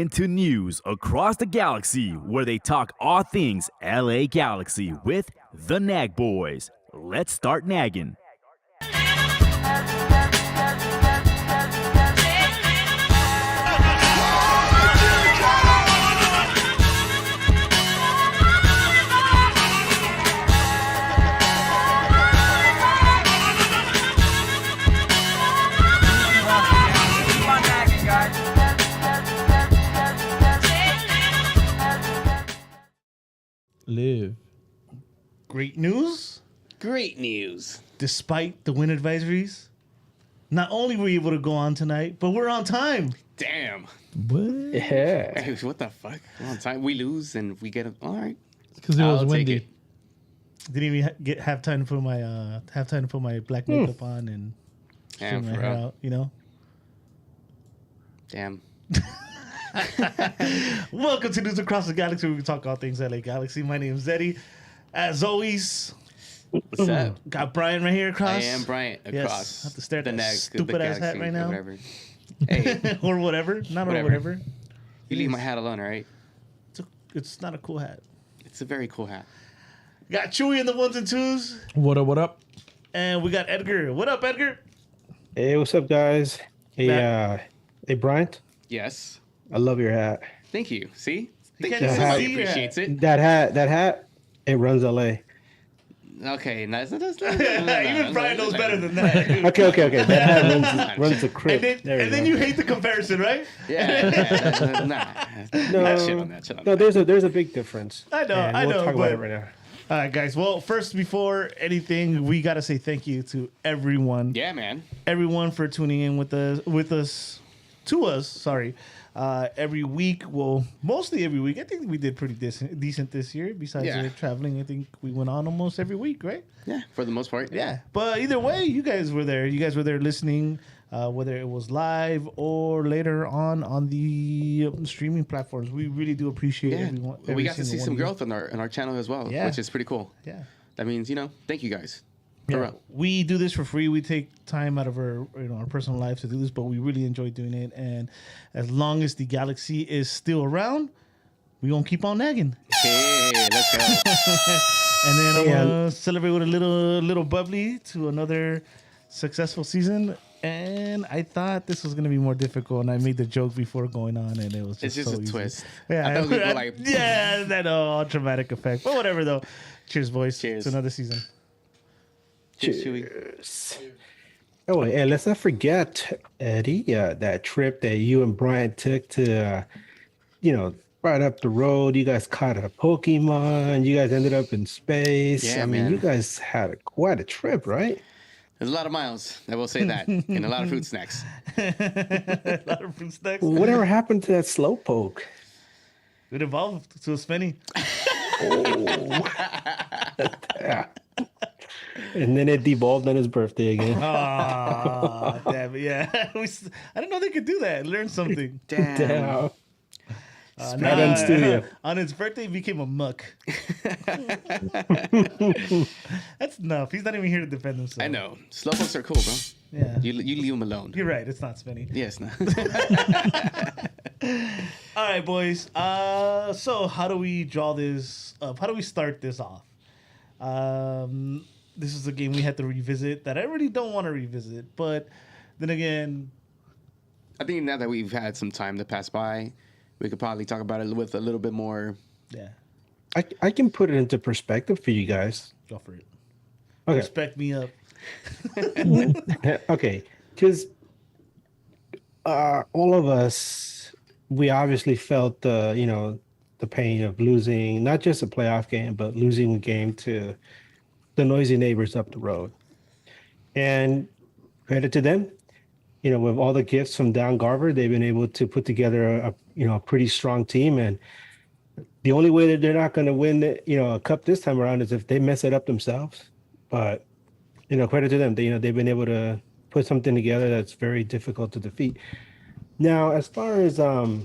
into news across the galaxy where they talk all things LA Galaxy with the Nag Boys. Let's start nagging. Live. Great news. Great news. Despite the wind advisories, not only were we able to go on tonight, but we're on time. Damn. What? Yeah. Hey, what the fuck? We're on time. We lose and we get it. All right. Because it was I'll take windy. it. Didn't even have time to put my black makeup on and Damn, straighten my for hair real. out. You know. Damn. Welcome to News Across the Galaxy, where we talk all things LA Galaxy. My name is Eddie. As always, What's up? got Brian right here across. I am Bryant Yes, across. have to stare at the that neck, stupid ass hat galaxy, right or now. Whatever. Hey, or whatever. Not or Whatever. whatever. you leave my hat alone, all right? It's not a cool hat. It's a very cool hat. Got Chewy in the ones and twos. What up, what up? And we got Edgar. What up, Edgar? Hey, what's up, guys? Hey, hey, Bryant. Yes. I love your hat. Thank you. See? You Thank can't you. even Somebody see your appreciates it. That hat. It runs LA. Okay, nice. Even Brian knows better than that. Okay. That hat runs the crib. And then you hate the comparison, right? Yeah. Nah. No, Shit on that. Shit on no. that. There's a big difference. I know, And I know, We'll talk but- about it right now. All right, guys. Well, first, before anything, we got to say thank you to everyone. Yeah, man. Everyone for tuning in with us. Sorry. Every week, well, mostly every week. I think we did pretty decent this year. Besides Yeah. traveling, I think we went on almost every week, right? Yeah, for the most part. Yeah. But either way, you guys were there. You guys were there listening, whether it was live or later on the streaming platforms. We really do appreciate Yeah. everyone. We every got to see single some one of you. growth on our channel as well, Yeah. which is pretty cool. Yeah. That means, thank you guys. For Yeah, real. we do this for free. We take time out of our our personal lives to do this, but we really enjoy doing it. And as long as the galaxy is still around, we gonna keep on nagging. Hey, let's go. And then I'm Hey, gonna celebrate with a little bubbly to another successful season. And I thought this was gonna be more difficult, and I made the joke before going on, and it was just It's just so a easy. twist. Yeah, I thought it was gonna go like, yeah, that dramatic effect. But whatever though. Cheers, boys. Cheers. It's another season. Cheers, Chewy. Cheers. Oh, and let's not forget, Eddie, that trip that you and Brian took to, right up the road. You guys caught a Pokemon. You guys ended up in space. Yeah, I mean, man. you guys had quite a trip, right? There's a lot of miles, I will say that, and a lot of fruit snacks. A lot of fruit snacks. Whatever happened to that slowpoke? It evolved to a Spenny. Yeah. And then it devolved on his birthday again. Ah, damn it. Yeah. I didn't know they could do that. Learn something. Damn. Right Nah, on studio. on his birthday, he became a muck. That's enough. He's not even here to defend himself. I know. Slowpokes are cool, bro. Yeah. You leave them alone. You're right. It's not Spenny. Yes, no. All right, boys. So how do we draw this up? How do we start this off? This is a game we had to revisit that I really don't want to revisit. But then again, I think now that we've had some time to pass by, we could probably talk about it with a little bit more. yeah, I can put it into perspective for you guys. go for it. Okay. Respect me up. Okay. Because all of us, we obviously felt the pain of losing not just a playoff game, but losing a game to the noisy neighbors up the road. And credit to them, with all the gifts from Don Garver, they've been able to put together a pretty strong team. And the only way that they're not going to win a cup this time around is if they mess it up themselves. But credit to them, they've been able to put something together that's very difficult to defeat. Now, as far as the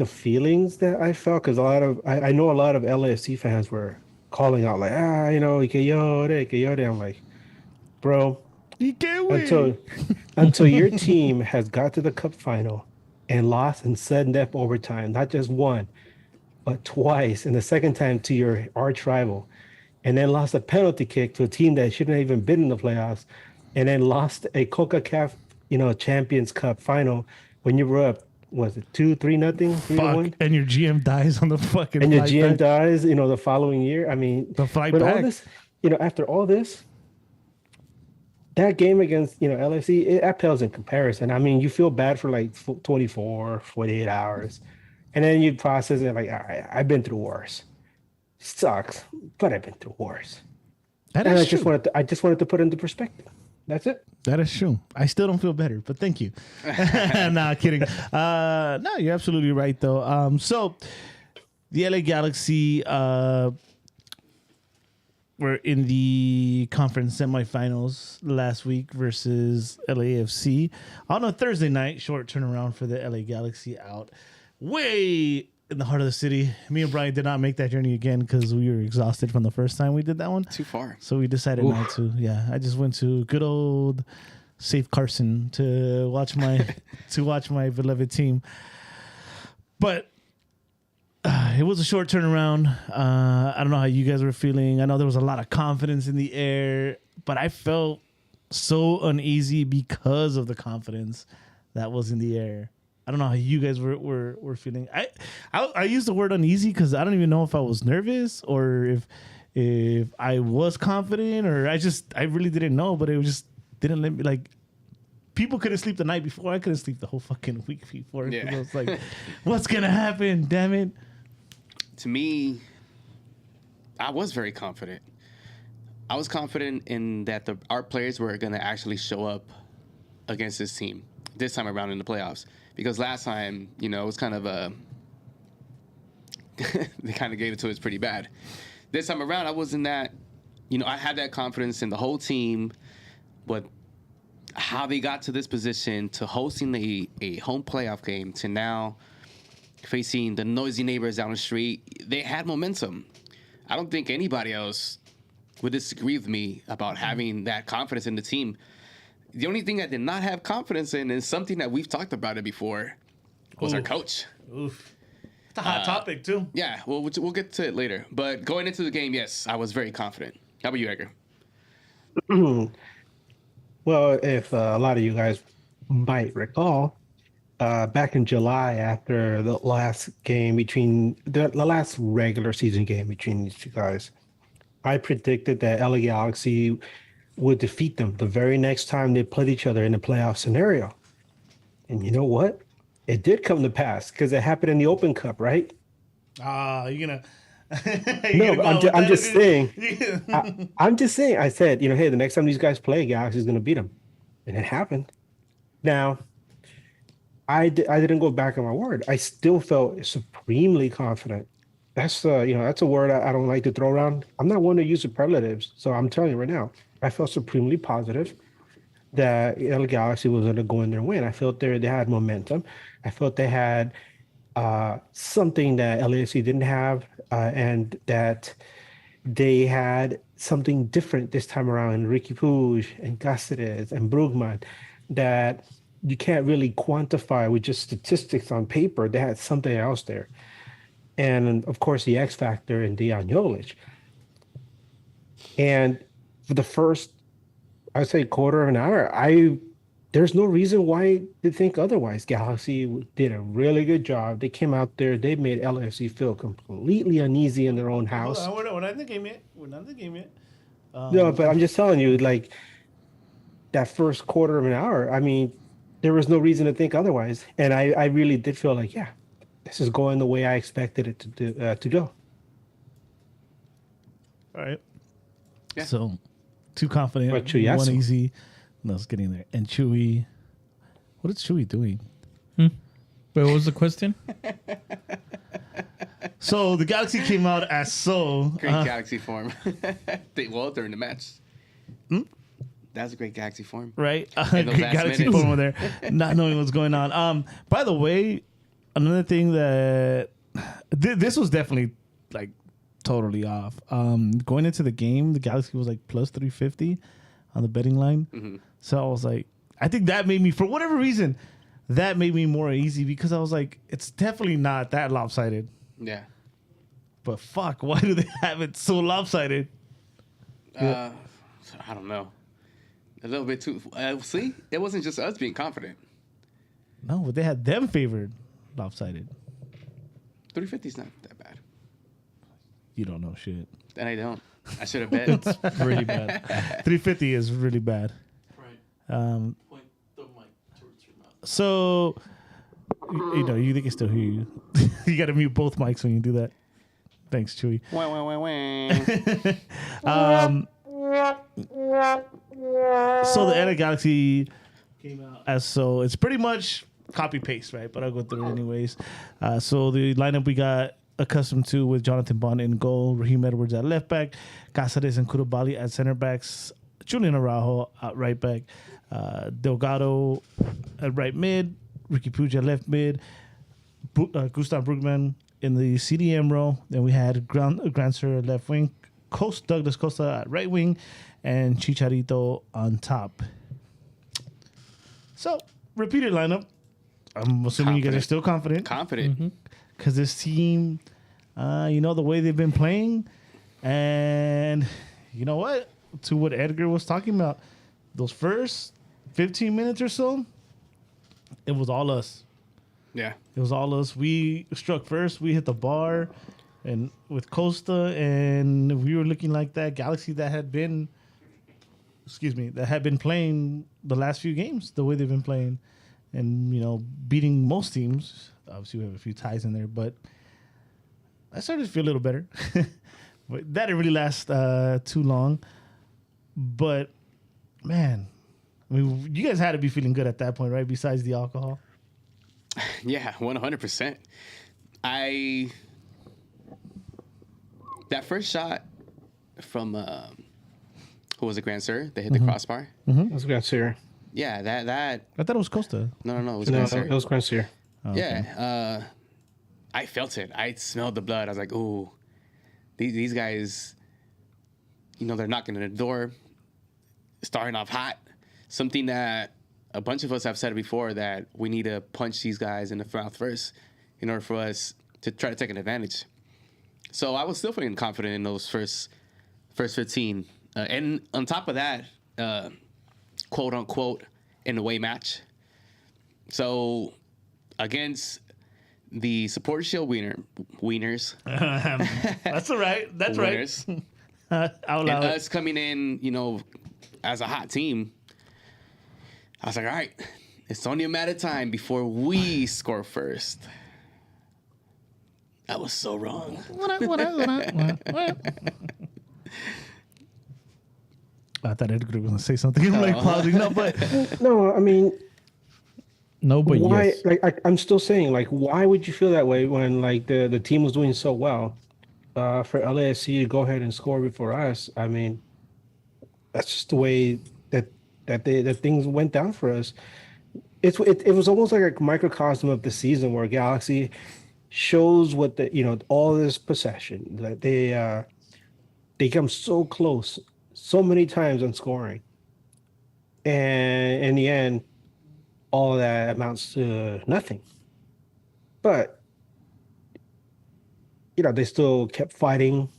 feelings that I felt, because I know a lot of LAFC fans were calling out like, que llore. I'm like, bro, You can't win. until your team has got to the cup final, and lost in sudden death overtime, not just one, but twice, and the second time to your arch rival, and then lost a penalty kick to a team that shouldn't have even been in the playoffs, and then lost a CONCACAF, Champions Cup final when you were up, was it 2-3-0, 3-1? And your GM dies on the fucking And your flight GM back. dies, the following year. I mean, The flight but all back. this, after all this, that game against, LFC, that pales in comparison. I mean, you feel bad for like 24, 48 hours. And then you process it like, all right, I've been through worse. Sucks, but I've been through worse. That And is I true. just wanted to put it into perspective. That's it. That is true. I still don't feel better, but thank you. Nah, kidding. No, you're absolutely right, though. So the LA Galaxy were in the conference semifinals last week versus LAFC on a Thursday night. Short turnaround for the LA Galaxy out way in the heart of the city. Me and Brian did not make that journey again because we were exhausted from the first time we did that one. Too far. So we decided not to. Yeah, I just went to good old Safe Carson to watch my beloved team. But it was a short turnaround. I don't know how you guys were feeling. I know there was a lot of confidence in the air, but I felt so uneasy because of the confidence that was in the air. I don't know how you guys were feeling. I use the word uneasy because I don't even know if I was nervous or if I was confident or I really didn't know, but it just didn't let me, like, people couldn't sleep the night before. I couldn't sleep the whole fucking week before. Yeah. I was like, what's gonna happen? Damn it. To me, I was very confident. I was confident in that our players were going to actually show up against this team this time around in the playoffs. Because last time, it was kind of they kind of gave it to us pretty bad. This time around, I wasn't that, I had that confidence in the whole team, but how they got to this position, to hosting a home playoff game, to now facing the noisy neighbors down the street, they had momentum. I don't think anybody else would disagree with me about having that confidence in the team. The only thing I did not have confidence in is something that we've talked about it before, was our coach. Oof. It's a hot topic, too. Yeah, well, we'll get to it later. But going into the game, yes, I was very confident. How about you, Edgar? Well, if a lot of you guys might recall, back in July, after the last game between the last regular season game between these two guys, I predicted that LA Galaxy would defeat them the very next time they played each other in a playoff scenario. And you know what? It did come to pass because it happened in the Open Cup, right? You're gonna. No, I'm just saying. I'm just saying. I said, hey, the next time these guys play, Galaxy's going to beat them, and it happened. Now, I didn't go back on my word. I still felt supremely confident. That's that's a word I don't like to throw around. I'm not one to use superlatives, so I'm telling you right now, I felt supremely positive that LA Galaxy was going to go in there and win. I felt they had momentum. I felt they had something that LAFC didn't have, and that they had something different this time around. Ricky Puig and Cáceres and Brugman that you can't really quantify with just statistics on paper. They had something else there. And of course, the X factor in Jovelic. And for the first, I'd say, quarter of an hour, there's no reason why to think otherwise. Galaxy did a really good job. They came out there. They made LAFC feel completely uneasy in their own house. We're not in the game yet. We're not in the game yet. No, but I'm just telling you, like, that first quarter of an hour, I mean, there was no reason to think otherwise. And I really did feel like, yeah, this is going the way I expected it to go. All right. Yeah. So, too confident. But Chuyasu. One easy. No, it's getting there. And Chewy. What is Chewy doing? Wait, what was the question? So, the Galaxy came out as so. Great Galaxy form. During the match. That's a great Galaxy form. Right? In those Great last Galaxy minutes. form over there. Not knowing what's going on. By the way, another thing that this was definitely like totally off. Going into the game, the Galaxy was like plus 350 on the betting line. Mm-hmm. So I was like, I think that made me, for whatever reason, that made me more easy because I was like, it's definitely not that lopsided. Yeah. But fuck, why do they have it so lopsided? I don't know. A little bit too. See, it wasn't just us being confident. No, but they had them favored lopsided. 350 is not that bad. You don't know shit. And I don't. I should have bet. It's really bad. 350 is really bad. Right. Point the mic towards your mouth. So, you know, they can still hear you. You got to mute both mics when you do that. Thanks, Chewy. Wah, wah, wah, wah. So the NAGn Galaxy came out as so. It's pretty much copy paste, right? But I'll go through it anyways. So the lineup we got accustomed to with Jonathan Bond in goal, Raheem Edwards at left back, Cáceres and Koulibaly at center backs, Julian Araujo at right back, Delgado at right mid, Ricky Puig at left mid, Gustav Brugman in the CDM role. Then we had Grandsir at left wing, Douglas Costa at right wing, and Chicharito on top. So, repeated lineup. I'm assuming you guys are still confident. Confident. Because this team, the way they've been playing. And you know what? To what Edgar was talking about, those first 15 minutes or so, it was all us. Yeah. It was all us. We struck first. We hit the bar, and with Costa, and we were looking like that Galaxy that had been playing the last few games the way they've been playing, and beating most teams. Obviously, we have a few ties in there, but I started to feel a little better. But that didn't really last too long. But man, I mean, you guys had to be feeling good at that point, right? Besides the alcohol. Yeah, 100%. That first shot from who was it, Grandsir? They hit the crossbar. It was Grandsir. Yeah, that. I thought it was Costa. No, it was No, Grandsir. it was Grandsir. Yeah, I felt it. I smelled the blood. I was like, ooh, these guys, they're knocking on the door, starting off hot. Something that a bunch of us have said before, that we need to punch these guys in the mouth first in order for us to try to take an advantage. So I was still feeling confident in those first 15. And on top of that, quote unquote, an away match. So against the Support Shield wieners. That's all right. That's winners, right. I'll allow and it. us coming in, as a hot team, I was like, all right, it's only a matter of time before we score first. I was so wrong. I thought Edgar was going to say something. I'm like pausing. No, but No, I mean, No, but why? yes. Like, I'm still saying, like, why would you feel that way when like the team was doing so well? For LAFC to go ahead and score before us, I mean, that's just the way that things went down for us. It was almost like a microcosm of the season where Galaxy shows what all this possession that they come so close so many times on scoring, and in the end, all of that amounts to nothing. But they still kept fighting,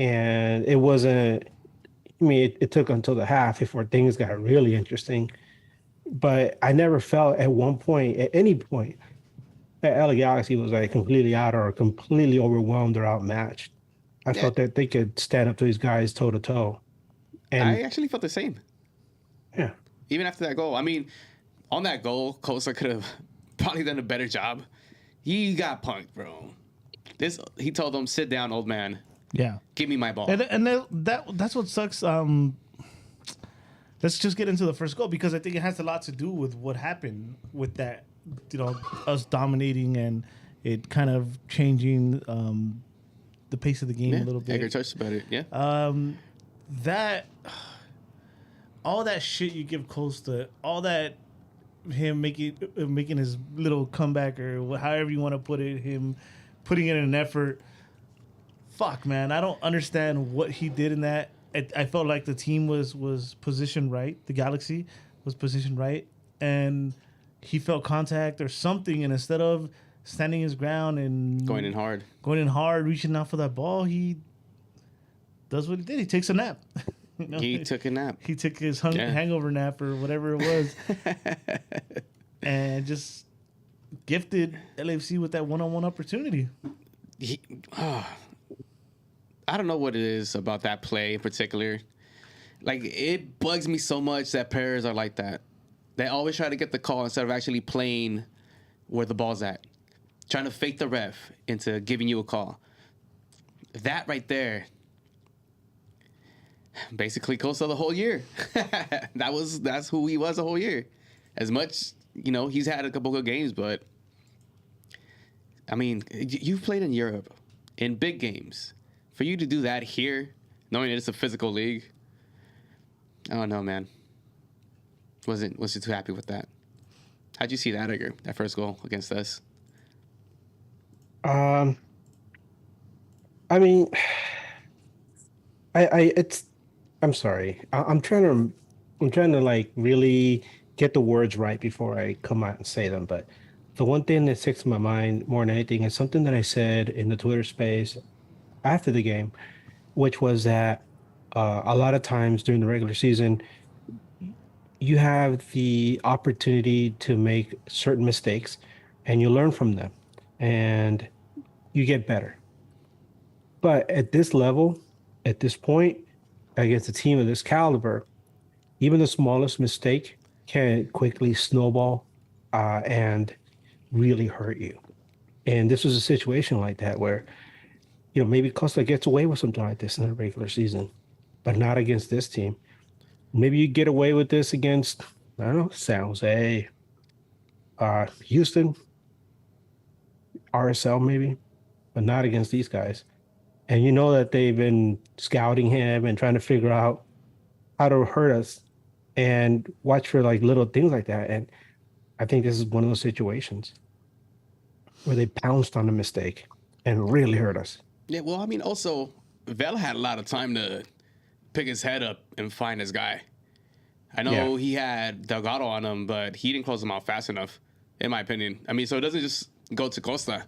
and it wasn't. I mean, it took until the half before things got really interesting. But I never felt at any point, that LA Galaxy was like completely out or completely overwhelmed or outmatched. I felt that they could stand up to these guys toe to toe. And I actually felt the same. yeah, Even after that goal. I mean, on that goal, Costa could have probably done a better job. He got punked, bro. He told them, sit down, old man. yeah. Give me my ball. And that's what sucks. Let's just get into the first goal because I think it has a lot to do with what happened with that, us dominating and it kind of changing the pace of the game a little bit. Edgar touched about it, yeah. All that shit you give Costa, all that him making his little comeback or however you want to put it, him putting in an effort. Fuck, man, I don't understand what he did in that. I felt like the team was positioned right. The Galaxy was positioned right, and he felt contact or something, and instead of standing his ground and Going in hard. reaching out for that ball, he does what he did. He takes a nap. You know? He took a nap. He took his hangover nap or whatever it was, and just gifted LAFC with that one-on-one opportunity. I don't know what it is about that play in particular. Like, it bugs me so much that players are like that. They always try to get the call instead of actually playing where the ball's at. Trying to fake the ref into giving you a call. That right there basically cost the whole year. That's who he was the whole year. As much, he's had a couple good games, but I mean, you've played in Europe in big games. For you to do that here, knowing that it's a physical league, I don't know, man. Wasn't too happy with that. How'd you see that, Edgar? That first goal against us? I mean, I'm sorry. I'm trying to like really get the words right before I come out and say them. But the one thing that sticks in my mind more than anything is something that I said in the Twitter space after the game, which was that a lot of times during the regular season, you have the opportunity to make certain mistakes and you learn from them and you get better. But at this level, at this point, against a team of this caliber, even the smallest mistake can quickly snowball and really hurt you. And this was a situation like that where, maybe Costa gets away with something like this in the regular season, but not against this team. Maybe you get away with this against, I don't know, San Jose, Houston, RSL maybe, but not against these guys. And you know that they've been scouting him and trying to figure out how to hurt us and watch for like little things like that. And I think this is one of those situations where they pounced on a mistake and really hurt us. Yeah, well, I mean, also, Vela had a lot of time to pick his head up and find his guy. I know he had Delgado on him, but he didn't close him out fast enough, in my opinion. I mean, so it doesn't just go to Costa.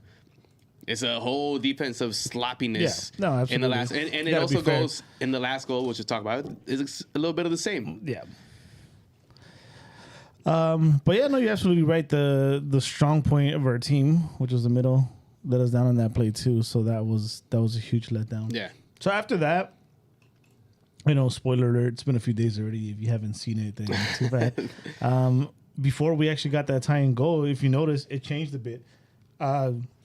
It's a whole defensive sloppiness in the last, and it also goes in the last goal, which we'll talk about, is a little bit of the same. Yeah. But yeah, no, you're absolutely right. The strong point of our team, which was the middle, let us down on that play too. So that was a huge letdown. Yeah. So after that, spoiler alert, it's been a few days already. If you haven't seen it, then too bad. Before we actually got that tying goal, if you notice, it changed a bit.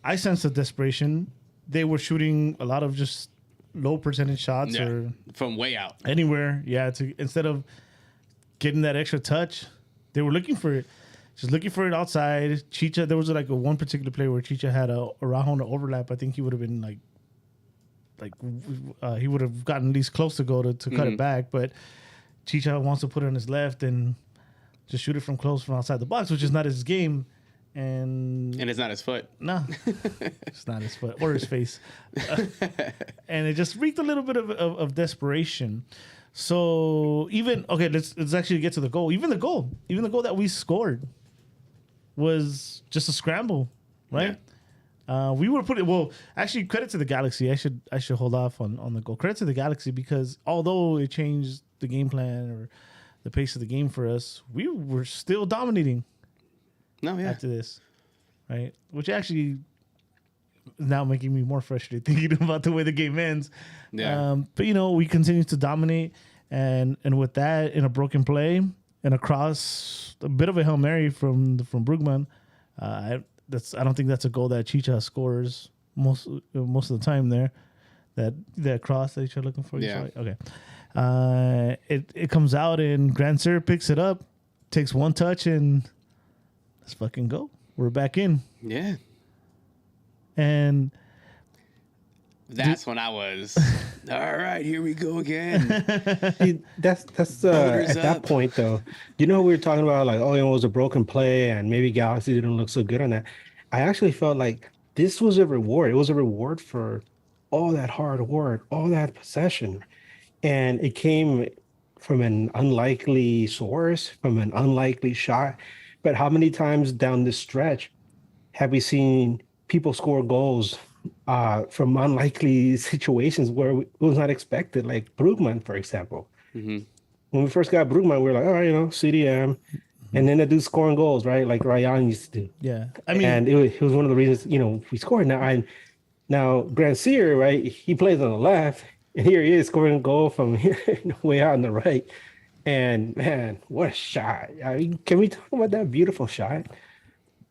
I sensed a desperation. They were shooting a lot of just low percentage shots or from way out. Anywhere. Yeah. Instead of getting that extra touch, they were looking for it. Just looking for it outside. Chicha, there was like one particular play where Chicha had a Araujo on the overlap. I think he would have been he would have gotten at least close to go to cut it back. But Chicha wants to put it on his left and just shoot it from close from outside the box, which is not his game. And it's not his foot. No, it's not his foot or his face. And it just reeked a little bit of desperation. So let's actually get to the goal. Even the goal that we scored was just a scramble, right? Yeah. We were actually credit to the Galaxy. I should hold off on the goal. Credit to the Galaxy because although it changed the game plan or the pace of the game for us, we were still dominating. After this, right? Which actually is now making me more frustrated thinking about the way the game ends. Yeah. But we continue to dominate, and with that, in a broken play and across a bit of a Hail Mary from Brugman, I don't think that's a goal that Chicha scores most of the time there. That cross that you're looking for. Yeah. Okay. It comes out and Grand Sir picks it up, takes one touch and. Let's fucking go. We're back in. Yeah. And that's when I was, all right, here we go again. That's at that point though. We were talking about like, it was a broken play and maybe Galaxy didn't look so good on that. I actually felt like this was a reward. It was a reward for all that hard work, all that possession. And it came from an unlikely source, from an unlikely shot. But how many times down this stretch have we seen people score goals from unlikely situations where it was not expected, like Brugman, for example. Mm-hmm. When we first got Brugman, we were like, oh, CDM. And then the dude scoring goals, right? Like Ryan used to do. Yeah. I mean, And it was one of the reasons, we scored. Now Grand Sear, right? He plays on the left, and here he is scoring a goal from here way out on the right. And man, what a shot! I mean, can we talk about that beautiful shot?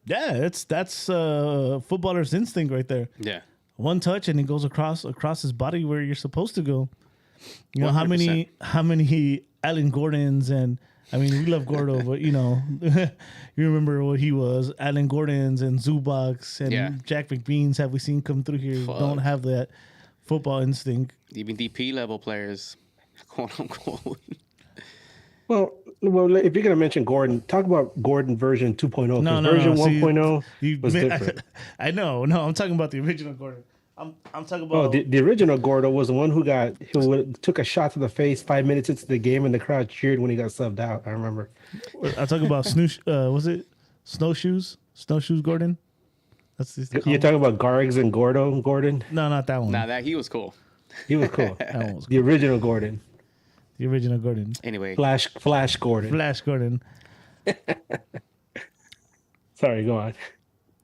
yeah, that's footballer's instinct right there. Yeah. One touch and it goes across his body where you're supposed to go. You know 100%. how many Alan Gordons, and I mean we love Gordo, but you remember what he was. Alan Gordons and Zubaks and Jack McBeans have we seen come through here? Fuck. Don't have that football instinct. Even DP level players, quote unquote. Well, if you're gonna mention Gordon, talk about Gordon version 2.0. No, version see, 1.0 was different. I know. No, I'm talking about the original Gordon. I'm talking about. Oh, the original Gordo was the one who took a shot to the face 5 minutes into the game, and the crowd cheered when he got subbed out. I remember. I'm talking about was it Snowshoes Gordon? You're talking about Garrigs and Gordon? No, not that one. Nah, he was cool. He was cool. That one was The original Gordon. the original Gordon. Anyway, Flash Gordon. Flash Gordon. Sorry, go on.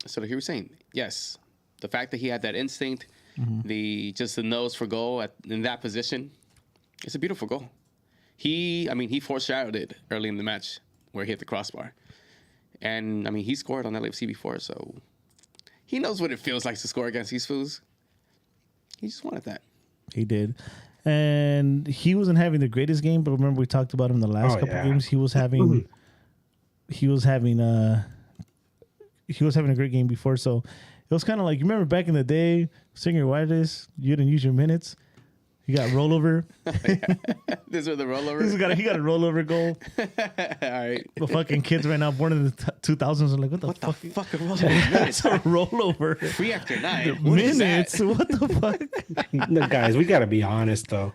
so like you were saying, yes, the fact that he had that instinct, the nose for goal in that position, it's a beautiful goal. He foreshadowed it early in the match where he hit the crossbar, and he scored on LAFC before, so he knows what it feels like to score against these fools. He just wanted that. He did. And he wasn't having the greatest game, but remember we talked about him the last couple games. He was having a great game before. So it was kind of like, you remember back in the day, Singer Wireless, you didn't use your minutes. You got rollover. This was the rollover. He got a rollover goal. All right. The fucking kids right now born in the 2000s are like, what the fuck? Fuck a rollover? That's a rollover. 3 after 9. What is Minutes. that? What the fuck? No, guys, we got to be honest though,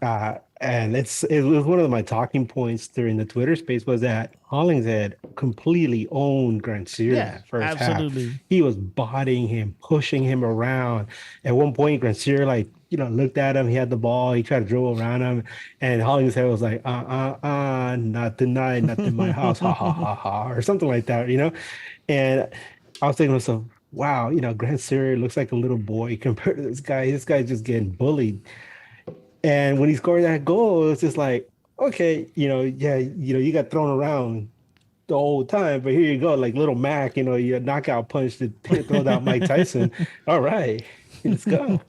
and it was one of my talking points during the Twitter space was that Hollingshead completely owned Grand Sear in that first absolutely. half. He was bodying him, pushing him around. At one point, Grand Sear looked at him. He had the ball. He tried to dribble around him, and Hollingshead was like, not tonight, not in my house, ha ha ha ha, or something like that, And I was thinking to myself, wow, Grand Sear looks like a little boy compared to this guy. This guy's just getting bullied. And when he scored that goal, it was just like, okay, you got thrown around the whole time, but here you go, like little Mac, your knockout punch to throw out Mike Tyson. All right, let's go.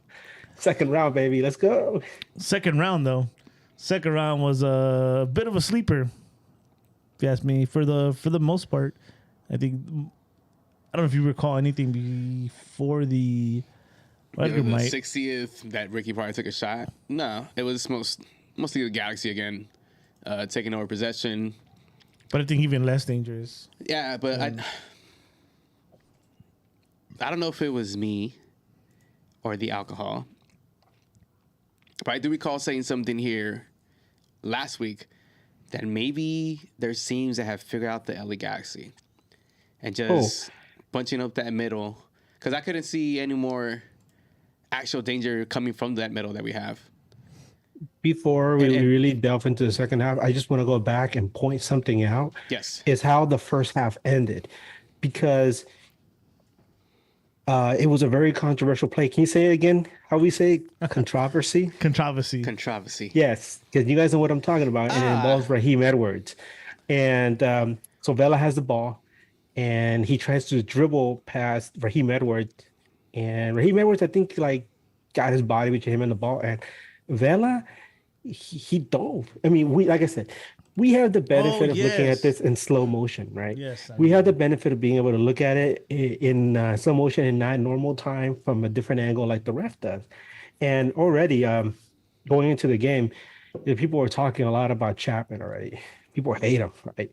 Second round, baby, let's go. Second round, though. Second round was a bit of a sleeper, if you ask me, for the most part. I think, I don't know if you recall anything before the... The 60th that Ricky probably took a shot. No, it was mostly the Galaxy again, taking over possession. But I think even less dangerous. Yeah, but I don't know if it was me or the alcohol. But I do recall saying something here last week that maybe there's teams that have figured out the LA Galaxy and just bunching up that middle, because I couldn't see any more actual danger coming from that middle that we have. Before we really delve into the second half, I just want to go back and point something out. Yes. Is how the first half ended, because it was a very controversial play. Can you say it again? How we say controversy? Controversy. Yes, because you guys know what I'm talking about, and it involves Raheem Edwards. And so Vela has the ball, and he tries to dribble past Raheem Edwards. And Raheem Edwards, I think, got his body between him and the ball. And Vela, he dove. I mean, like I said, we have the benefit of looking at this in slow motion, right? Yes. We have the benefit of being able to look at it in slow motion and not normal time from a different angle like the ref does. And already going into the game, people were talking a lot about Chapman already. People hate him, right?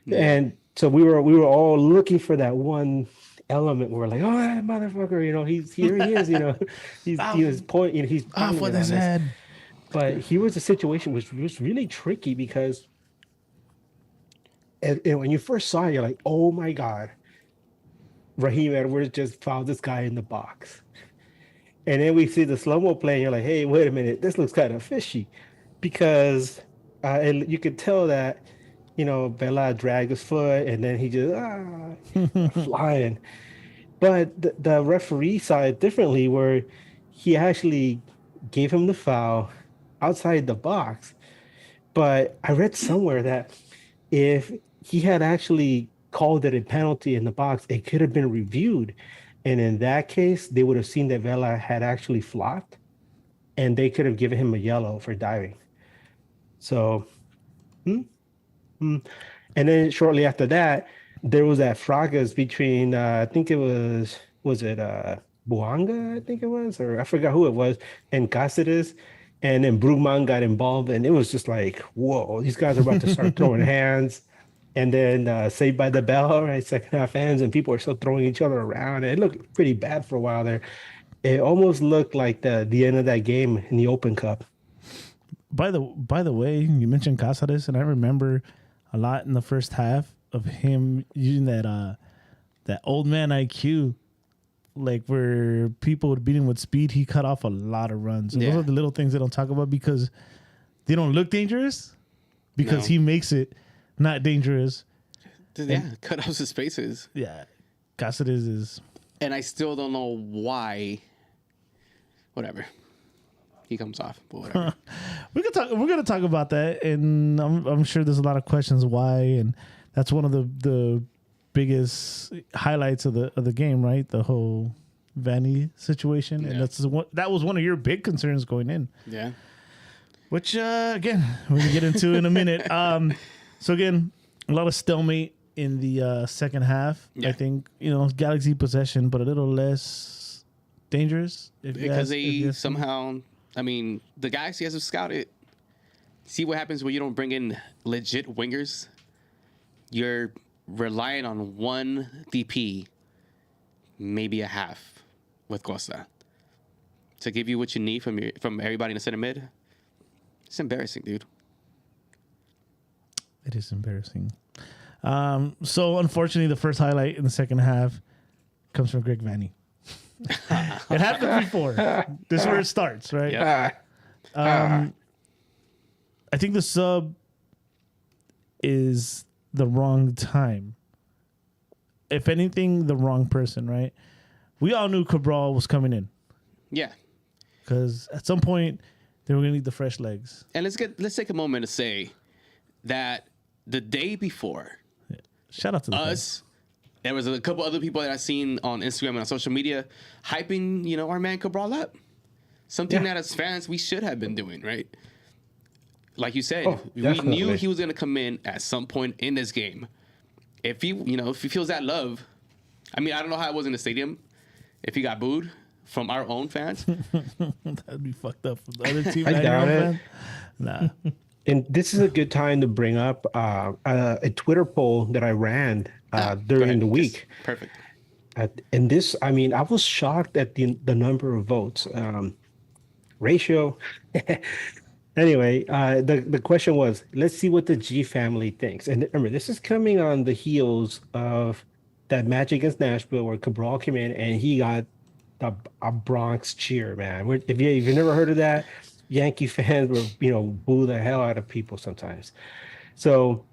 Yeah. And so we were all looking for that one element where we're like, oh, that motherfucker, he's here, he is, he's pointing, he's off with his head. But here was a situation which was really tricky because And when you first saw it, you're like, oh my God, Raheem Edwards just fouled this guy in the box. And then we see the slow-mo play, and you're like, hey, wait a minute, this looks kind of fishy. Because and you could tell that, Bella dragged his foot, and then he just, flying. But the referee saw it differently, where he actually gave him the foul outside the box. But I read somewhere that if he had actually called it a penalty in the box, it could have been reviewed. And in that case, they would have seen that Vela had actually flopped, and they could have given him a yellow for diving. So, and then shortly after that, there was that fracas between, I think it was it Buanga, I think it was, or I forgot who it was, and Cáceres. And then Brugman got involved, and it was just like, whoa, these guys are about to start throwing hands. And then Saved by the Bell, right? Second half ends, and people are still throwing each other around. And it looked pretty bad for a while there. It almost looked like the end of that game in the Open Cup. By the way, you mentioned Cáceres, and I remember a lot in the first half of him using that old man IQ, like where people would beat him with speed. He cut off a lot of runs. And those are the little things they don't talk about because they don't look dangerous, because he makes it not dangerous. Yeah, cut off his spaces. Yeah, Cáceres is, and I still don't know why. Whatever, he comes off, but whatever. We're gonna talk about that, and I'm sure there's a lot of questions why, and that's one of the biggest highlights of the game, right? The whole Vanny situation, and that was one of your big concerns going in. Yeah. Which again, we're gonna get into in a minute. So again, a lot of stalemate in the second half. Yeah. I think Galaxy possession, but a little less dangerous because somehow. I mean, the Galaxy has to scout it. See what happens when you don't bring in legit wingers. You're relying on one DP, maybe a half, with Costa, to give you what you need from everybody in the center mid. It's embarrassing, dude. It is embarrassing. So unfortunately, the first highlight in the second half comes from Greg Vanny. It happened before. This is where it starts, right? Yep. I think the sub is the wrong time. If anything, the wrong person, right? We all knew Cabral was coming in. Yeah. Because at some point, they were going to need the fresh legs. And let's take a moment to say that the day before, shout out to us, there was a couple other people that I've seen on Instagram and on social media hyping, our man Cabral up. Something that as fans we should have been doing, right? Like you said, we knew he was going to come in at some point in this game. If he feels that love, I mean, I don't know how it was in the stadium. If he got booed from our own fans, that'd be fucked up for the other team. I doubt it. Nah. And this is a good time to bring up a Twitter poll that I ran during the week. Perfect. And this, I mean, I was shocked at the number of votes. Ratio. Anyway, the question was, let's see what the G family thinks. And remember, this is coming on the heels of that match against Nashville where Cabral came in and he got a Bronx cheer, man. If you've never heard of that, Yankee fans will, boo the hell out of people sometimes. So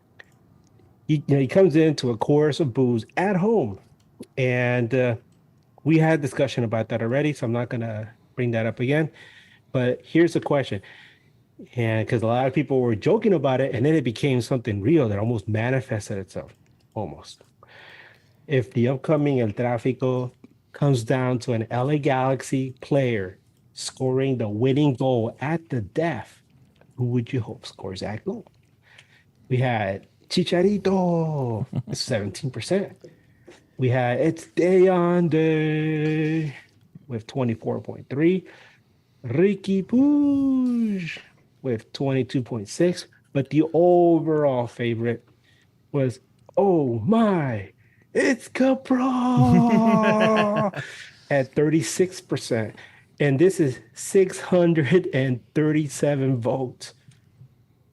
he comes into a chorus of boos at home. And we had discussion about that already, so I'm not going to bring that up again. But here's the question. And because a lot of people were joking about it, and then it became something real that almost manifested itself, almost. If the upcoming El Tráfico comes down to an LA Galaxy player scoring the winning goal at the death, who would you hope scores that goal? We had Chicharito, 17%. We had It's Day on Day with 24.3. Ricky Puig with 22.6, but the overall favorite was, oh my, it's Cabral at 36%. And this is 637 votes.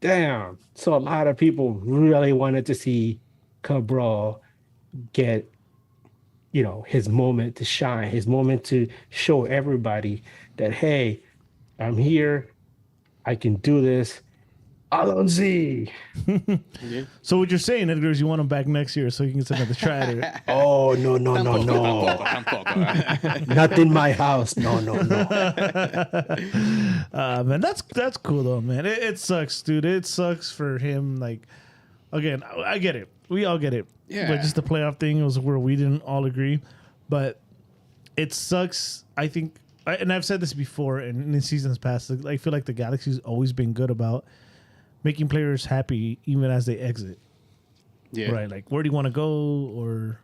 Damn. So a lot of people really wanted to see Cabral get, his moment to shine, his moment to show everybody that, hey, I'm here, I can do this. Alonzi. So what you're saying, Edgar, is you want him back next year so you can send another try at it. Oh, no. Not in my house. No. Man, that's cool though, man. It sucks, dude. It sucks for him. Like, again, I get it. We all get it. Yeah. But just the playoff thing was where we didn't all agree. But it sucks. I think, and I've said this before, and in seasons past, I feel like the Galaxy's always been good about making players happy even as they exit. Yeah. Right. Like, where do you want to go, or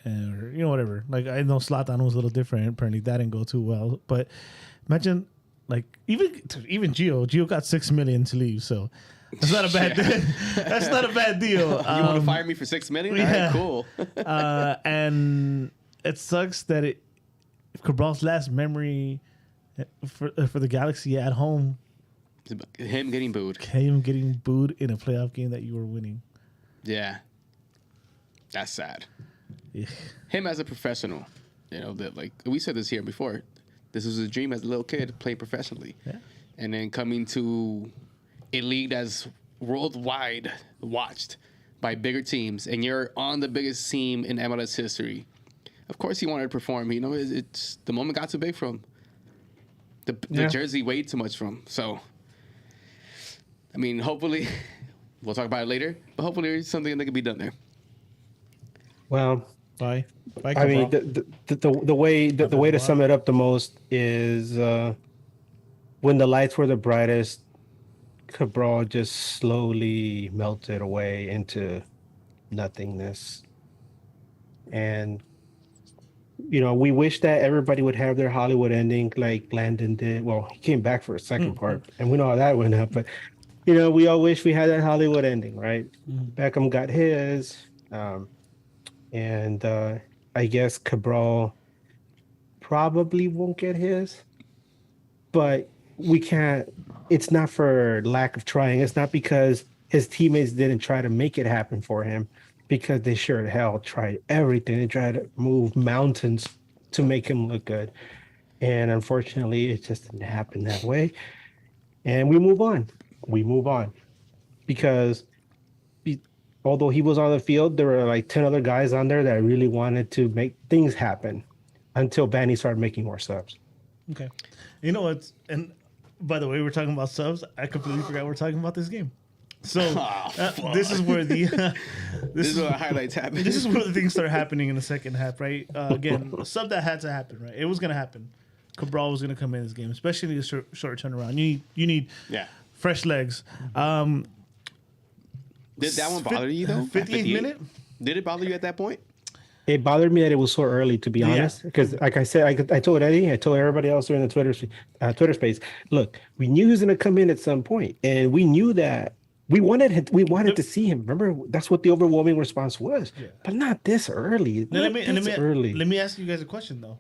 whatever. Like, I know Zlatan was a little different. Apparently, that didn't go too well. But imagine, like, even Gio got $6 million to leave. So that's not a bad. That's not a bad deal. You want to fire me for $6 million? Yeah. All right, cool. And it sucks that if Cabral's last memory for the Galaxy at home, Him getting booed. him getting booed in a playoff game that you were winning. Yeah. That's sad. Yeah. Him as a professional, that, like we said this here before, this was his dream as a little kid, playing professionally. Yeah. And then coming to a league that's worldwide watched by bigger teams, and you're on the biggest team in MLS history. Of course he wanted to perform. It's the moment got too big for him. The jersey weighed too much for him. So, I mean, hopefully, we'll talk about it later, but hopefully there's something that can be done there. Well, Bye. I mean, the way to sum it up the most is when the lights were the brightest, Cabral just slowly melted away into nothingness. And we wish that everybody would have their Hollywood ending like Landon did. Well, he came back for a second part, and we know how that went up. But we all wish we had that Hollywood ending, right? Beckham got his, and I guess Cabral probably won't get his. But we can't. It's not for lack of trying. It's not because his teammates didn't try to make it happen for him, because they sure as hell tried everything. They tried to move mountains to make him look good. And unfortunately, it just didn't happen that way. And we move on. Because although he was on the field, there were like 10 other guys on there that really wanted to make things happen until Banny started making more subs. Okay. You know what? And by the way, we're talking about subs. I completely forgot we're talking about this game. So this is where this is where highlights happen. This is where the things start happening in the second half, right? Again, a sub that had to happen, right? It was going to happen. Cabral was going to come in this game, especially in the short turnaround. You need fresh legs. Did that one bother you though? 58th minute? Did it bother you at that point? It bothered me that it was so early, to be honest. Because, like I said, I told Eddie, I told everybody else during the Twitter space. Look, we knew he was going to come in at some point, and we knew that we wanted to see him. Remember, that's what the overwhelming response was. Yeah. But not this early. Let me ask you guys a question though.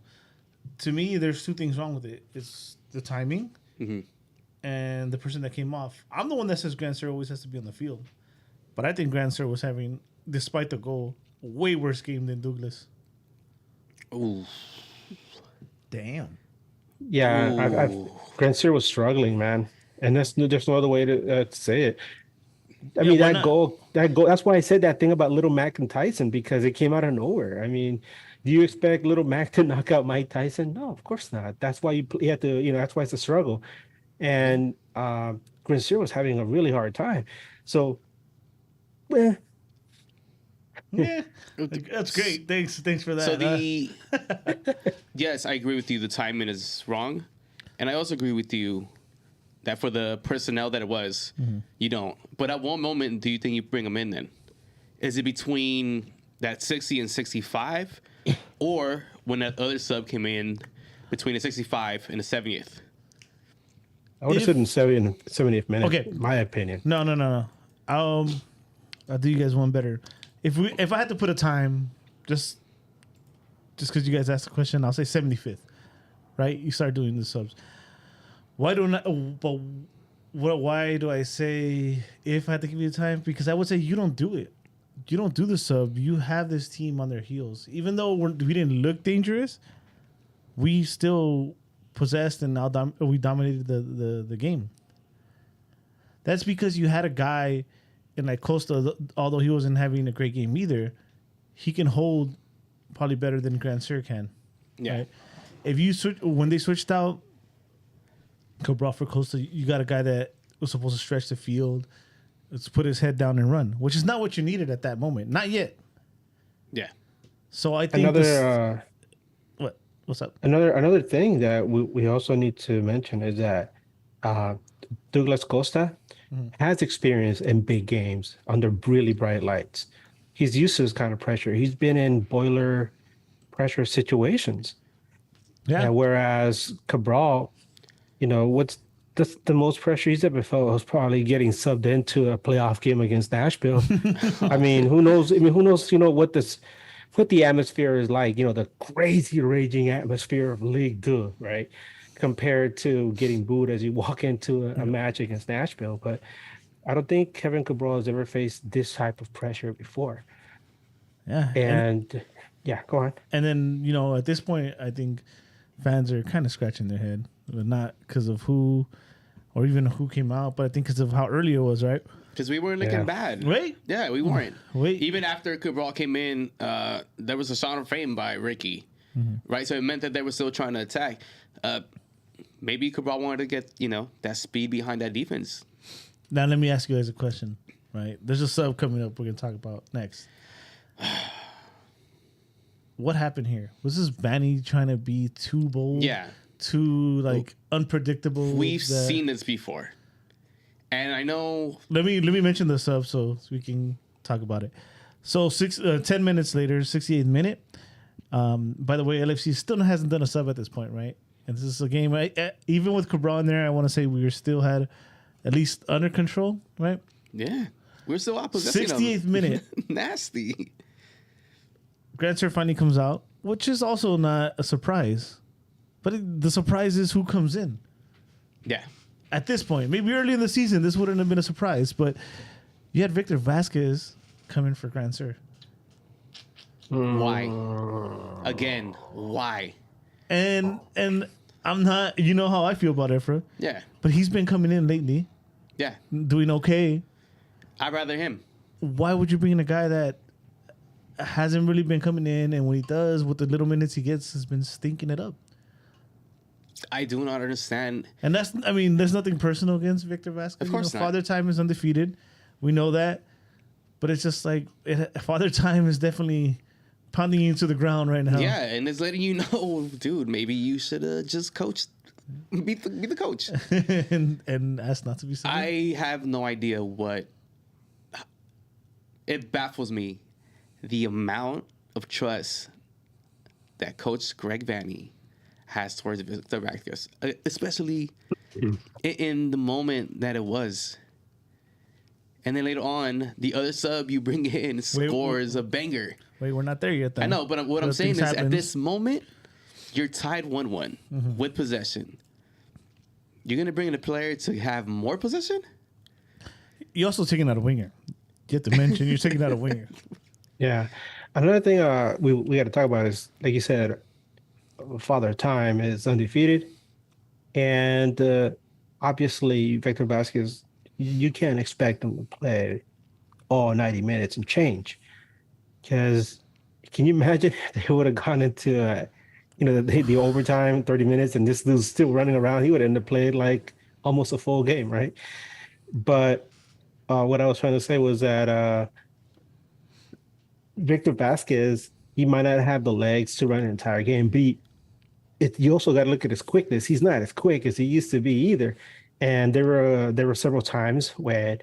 To me, there's two things wrong with it. It's the timing and the person that came off. I'm the one that says Grand Sir always has to be on the field, but I think Grand Sir was having, despite the goal, way worse game than Douglas. Ooh. Damn. Yeah, Grand Sir was struggling, man, and there's no other way to say it. I mean, that goal. That's why I said that thing about Little Mac and Tyson, because it came out of nowhere. I mean, do you expect Little Mac to knock out Mike Tyson? No, of course not. That's why you have to. That's why it's a struggle. And Grand Sir was having a really hard time. So, yeah, that's great. Thanks for that. So yes, I agree with you. The timing is wrong, and I also agree with you that for the personnel that it was, you don't. But at what moment do you think you bring them in then? Is it between that 60 and 65, or when that other sub came in between the 65 and the 70th? I would have said in 70th minute. Okay, my opinion. No. I'll do you guys one better. If I had to put a time, just because you guys asked the question, I'll say 75th. Right? You start doing the subs. Why do I say if I had to give you the time? Because I would say you don't do it you don't do the sub. You have this team on their heels. Even though we didn't look dangerous, we still possessed and we dominated the game. That's because you had a guy in like Costa, although he wasn't having a great game either, he can hold probably better than Grand Sur can. Yeah. Right? If you when they switched out Cabral for Costa, you got a guy that was supposed to stretch the field, let's put his head down and run, which is not what you needed at that moment. Not yet. Yeah. So I think what's up? Another thing that we also need to mention is that Douglas Costa has experience in big games under really bright lights. He's used to this kind of pressure. He's been in boiler pressure situations. Yeah. Whereas Cabral, what's the most pressure he's ever felt was probably getting subbed into a playoff game against Nashville. I mean, who knows? What the atmosphere is like, the crazy raging atmosphere of League Two, right? Compared to getting booed as you walk into a match against Nashville. But I don't think Kevin Cabral has ever faced this type of pressure before. Yeah. And go on. And then, at this point, I think fans are kind of scratching their head, but not because of who or even who came out, but I think because of how early it was, right? Because we weren't looking bad. Wait. Yeah, we weren't. Wait. Even after Cabral came in, there was a shot on frame by Ricky, right? So it meant that they were still trying to attack. Maybe Cabral wanted to get, that speed behind that defense. Now, let me ask you guys a question, right? There's a sub coming up we're going to talk about next. What happened here? Was this Vanny trying to be too bold? Yeah. Too, unpredictable? We've seen this before. And I know... Let me mention the sub so we can talk about it. So 10 minutes later, 68th minute. By the way, LFC still hasn't done a sub at this point, right? And this is a game, even with Cabral in there, I want to say we still had at least under control, right? Yeah. We're still oppossessing 68th minute. Nasty. Grand Sur finally comes out, which is also not a surprise. But the surprise is who comes in. Yeah. At this point, maybe early in the season, this wouldn't have been a surprise, but you had Victor Vasquez come in for Grand Sur. Why? Again, why? And I'm not, you know how I feel about Efra. Yeah. But he's been coming in lately, Yeah. doing okay. I'd rather him. Why would you bring in a guy that hasn't really been coming in, and when he does, with the little minutes he gets, has been stinking it up? I do not understand. And there's nothing personal against Victor Vasquez. Of course not. Father Time is undefeated. We know that. But it's just Father Time is definitely pounding you into the ground right now. Yeah, and it's letting you know, dude, maybe you should have just coached, be the coach. and ask not to be silly. I have no idea what. It baffles me the amount of trust that Coach Greg Vanny has towards Victor Vasquez, especially in the moment that it was. And then later on, the other sub you bring in scores a banger. Wait, we're not there yet, then. I know, but what I'm saying is at this moment, you're tied 1-1 with possession. You're going to bring in a player to have more possession? You're also taking out a winger. You have to mention you're taking out a winger. Yeah. Another thing we got to talk about is, like you said, Father Time is undefeated. And obviously, Victor Vasquez, you can't expect him to play all 90 minutes and change. Because can you imagine if they would have gone into, the overtime, 30 minutes, and this dude's still running around? He would end up playing like almost a full game, right? But what I was trying to say was that Victor Vasquez, he might not have the legs to run an entire game, but you also got to look at his quickness. He's not as quick as he used to be either. And there were several times when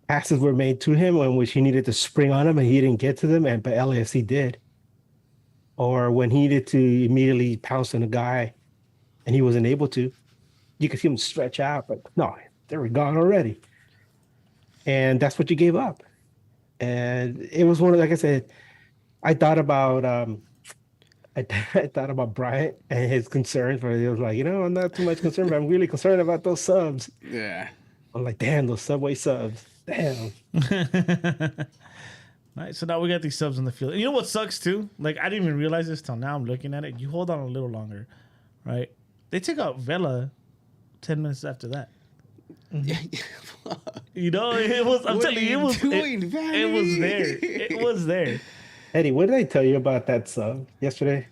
passes were made to him in which he needed to spring on them and he didn't get to them, but LAFC did. Or when he needed to immediately pounce on a guy and he wasn't able to, you could see him stretch out, but no, they were gone already. And that's what you gave up. And it was like I said, I thought about Bryant and his concerns, where he was like, I'm not too much concerned, but I'm really concerned about those subs. Yeah. I'm like, damn, those Subway subs. Damn. All right, so now we got these subs on the field. And you know what sucks too? Like I didn't even realize this till now. I'm looking at it. You hold on a little longer, right? They took out Vela 10 minutes after that. You know, it was. I'm telling you, it was. It was there. It was there. Eddie, what did I tell you about that sub yesterday?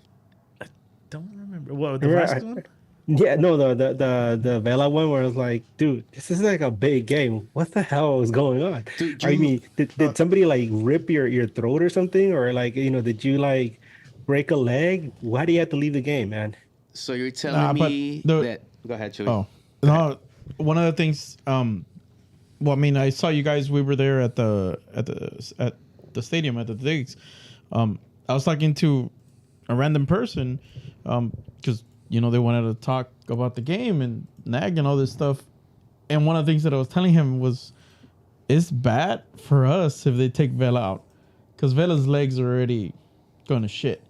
Don't remember. What the last one? Yeah, no, the Vela one where I was like, dude, this is like a big game. What the hell is going on? Dude, I mean, did somebody like rip your throat or something? Or like, did you like break a leg? Why do you have to leave the game, man? So you're telling me that... Go ahead, Chewy. Oh, no. One of the things, well, I mean, I saw you guys, we were there at the stadium, at the digs. I was talking to a random person, because they wanted to talk about the game and NAGn and all this stuff. And one of the things that I was telling him was, it's bad for us if they take Vela out, because Vela's legs are already going to shit.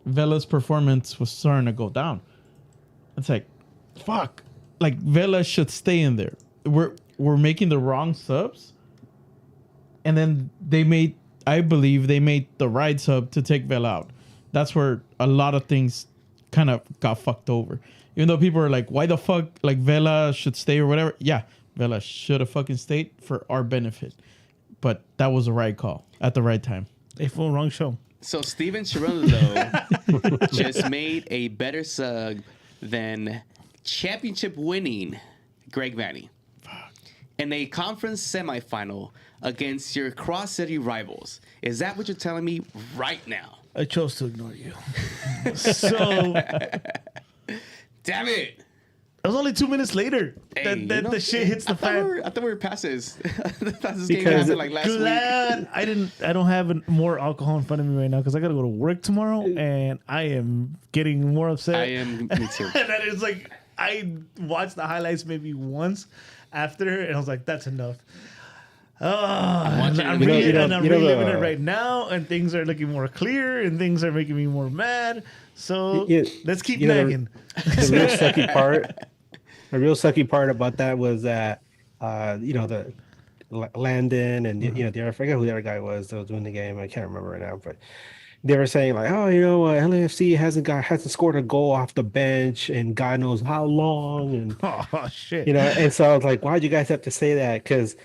Vela's performance was starting to go down. It's like, fuck. Like, Vela should stay in there. We're making the wrong subs. And then I believe they made the right sub to take Vela out. That's where a lot of things kind of got fucked over. Even though people are like, why the fuck, like, Vela should stay or whatever. Yeah, Vela should have fucking stayed for our benefit. But that was the right call at the right time. A full wrong show. So Steven Chirolo just made a better sub than championship winning Greg Vanney in a conference semifinal against your cross-city rivals. Is that what you're telling me right now? I chose to ignore you. So, damn it! It was only 2 minutes later that the shit hits the fan. I thought we were past this. This game happened like last week. I don't have more alcohol in front of me right now because I gotta go to work tomorrow and I am getting more upset. I am, me too. And that is like, I watched the highlights maybe once after and I was like, that's enough. I'm reliving it right now, and things are looking more clear, and things are making me more mad. So let's keep nagging. The real sucky part about that was that, the Landon and I forget who the other guy was that was doing the game. I can't remember right now, but they were saying like, LAFC hasn't scored a goal off the bench, and God knows how long, and oh shit, and so I was like, why'd you guys have to say that? Because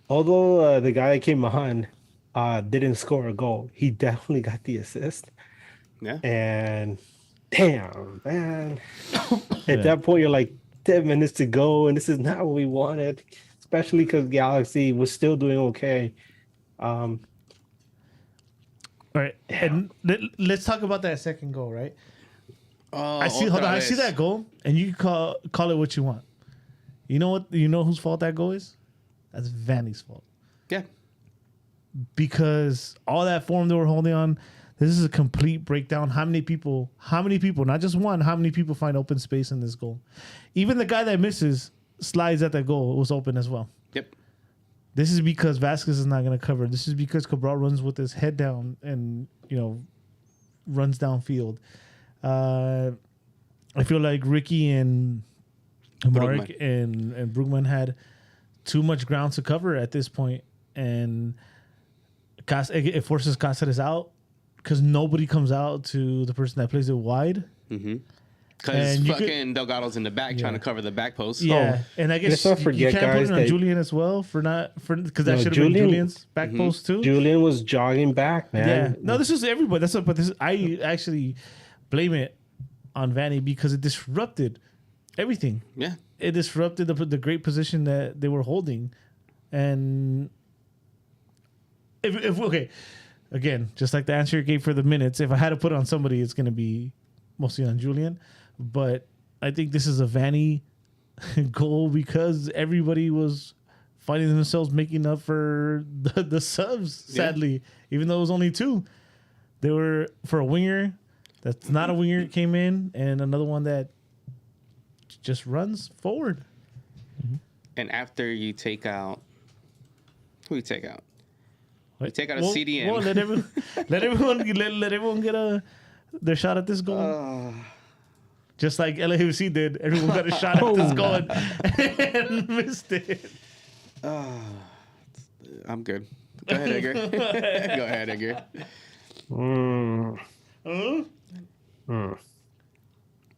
although the guy that came on didn't score a goal, he definitely got the assist. Yeah. And damn, man. At that point, you're like 10 minutes to go, and this is not what we wanted, especially because Galaxy was still doing okay. All right. And let's talk about that second goal, right? I see that goal, and you can call it what you want. You know what? You know whose fault that goal is? That's Vanney's fault. Yeah. Because all that form they were holding on, this is a complete breakdown. How many people, not just one, how many people find open space in this goal? Even the guy that misses slides at that goal was open as well. Yep. This is because Vasquez is not going to cover. This is because Cabral runs with his head down and, runs downfield. I feel like Ricky and Mark and Brugman had too much ground to cover at this point, and it forces Cáceres out because nobody comes out to the person that plays it wide. Mm-hmm. Because fucking Delgado's in the back trying to cover the back post. Yeah, and I guess you can't put it on Julian as well because that should have been Julian's back post too. Julian was jogging back, man. Yeah, no, this is everybody. I actually blame it on Vanney because it disrupted everything. Yeah. It disrupted the great position that they were holding. And if okay, again, just like the answer you gave for the minutes, if I had to put it on somebody, it's going to be mostly on Julian. But I think this is a Vanney goal because everybody was finding themselves making up for the subs, sadly. Even though it was only two. They were, for a winger that's not a winger, came in, and another one that just runs forward. And after you take out, who you take out? You take out a CDM. Well, let everyone get their shot at this goal. Just like LAFC did. Everyone got a shot at this goal and missed it. I'm good. Go ahead, Edgar. Go ahead, Edgar.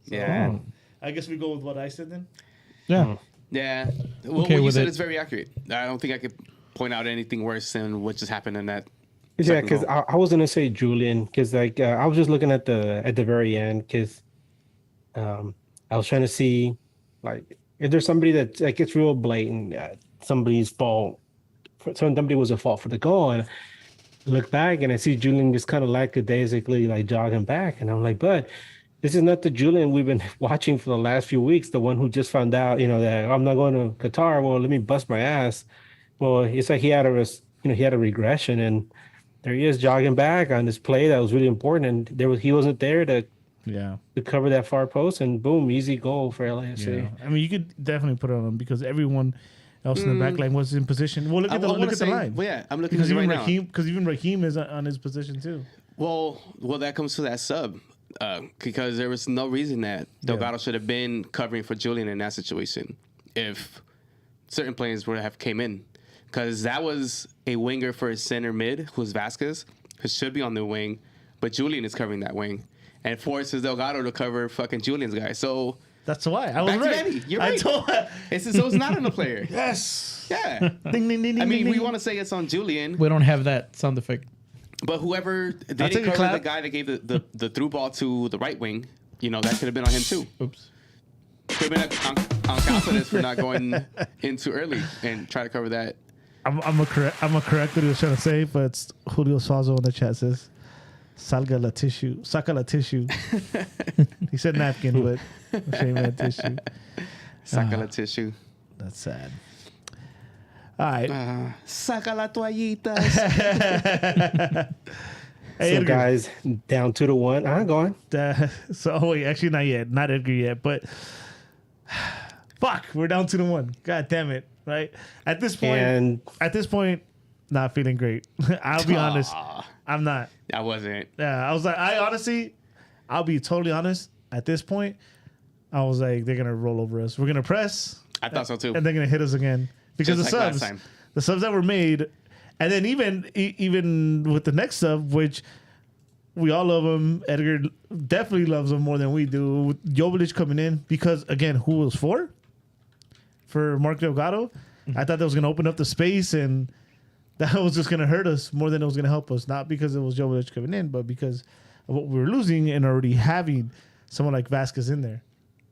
Yeah. I guess we go with what I said then. Yeah. Yeah. Well, Okay what you with said it. is very accurate. I don't think I could point out anything worse than what just happened in that. Yeah, second because goal. I was gonna say Julian, because like I was just looking at the very end, because I was trying to see like if there's somebody that like it's real blatant, somebody's fault, somebody was at fault for the goal, and I look back and I see Julian just kind of lackadaisically like jogging back, and I'm like, but this is not the Julian we've been watching for the last few weeks, the one who just found out, that I'm not going to Qatar. Well, let me bust my ass. Well, it's like he had a regression, and there he is jogging back on this play that was really important, and he wasn't there to cover that far post, and boom, easy goal for LAFC. Yeah. I mean, you could definitely put it on him because everyone else in the back line was in position. Well, look at the line. Well, yeah, I'm looking Because at it even right Raheem, now. because even Raheem is on his position too. Well, that comes to that sub. Because there was no reason that Delgado should have been covering for Julian in that situation if certain players would have came in. Because that was a winger for his center mid, who's Vasquez, who should be on the wing, but Julian is covering that wing. And it forces Delgado to cover fucking Julian's guy. So that's why I was back right. to Eddie. You're right. So it's not on the player. Yes. Yeah. Ding, ding, ding, I ding, mean, ding, we want to say it's on Julian. We don't have that sound effect. But whoever I'll didn't take a cover clap. the guy that gave the through ball to the right wing, that could have been on him too. Oops. Could have been on Cáceres for not going in too early and try to cover that. I'm gonna correct what he was trying to say, but it's Julio Suazo in the chat says, "Salga la tissue, saca la tissue." He said napkin, but I'm saying that tissue. Saca la tissue. That's sad. All right. Saca la toallitas. Hey, So Edgar. guys, down 2-1. Go on. So wait, actually not yet, not Edgar yet, but fuck, we're down 2-1. God damn it! Right at this point, not feeling great. I'll be honest, I'm not. I wasn't. Yeah, I was like, I'll be totally honest. At this point, I was like, they're gonna roll over us. We're gonna press. I thought so too. And they're gonna hit us again because Just the like last subs, time. the subs that were made, and then even with the next sub, which we all love him. Edgar definitely loves him more than we do. With Jovelic coming in because again, who was for Mark Delgado? I thought that was gonna open up the space and that was just gonna hurt us more than it was gonna help us. Not because it was Jovelic coming in, but because of what we were losing and already having someone like Vasquez in there.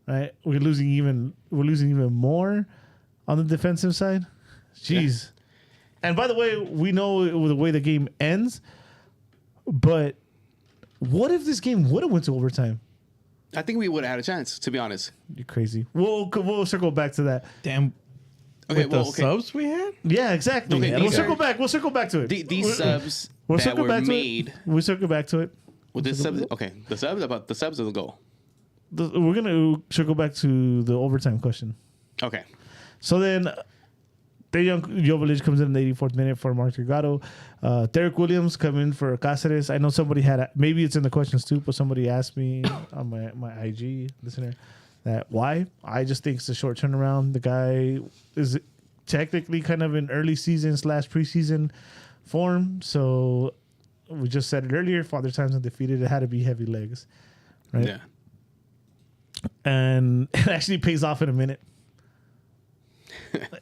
Right? We're losing even more on the defensive side. Jeez. Yeah. And by the way, we know the way the game ends, but what if this game would have went to overtime? I think we would have had a chance, to be honest. You're crazy. We'll circle back to that. Damn. Okay, With the subs we had? Yeah, exactly. Okay, And we'll these are- circle back. We'll circle back to it. These subs We'll that circle were back to made. it. We'll circle back to it. With the subs, okay, the subs about the subs of the goal. We're gonna circle back to the overtime question. Okay. So then, Dejan Jovelic comes in the 84th minute for Mark Delgado. Derek Williams come in for Cáceres. I know somebody maybe it's in the questions too, but somebody asked me on my IG listener that why. I just think it's a short turnaround. The guy is technically kind of in early season / preseason form. So we just said it earlier. Father Time's undefeated. It had to be heavy legs, right? Yeah. And it actually pays off in a minute.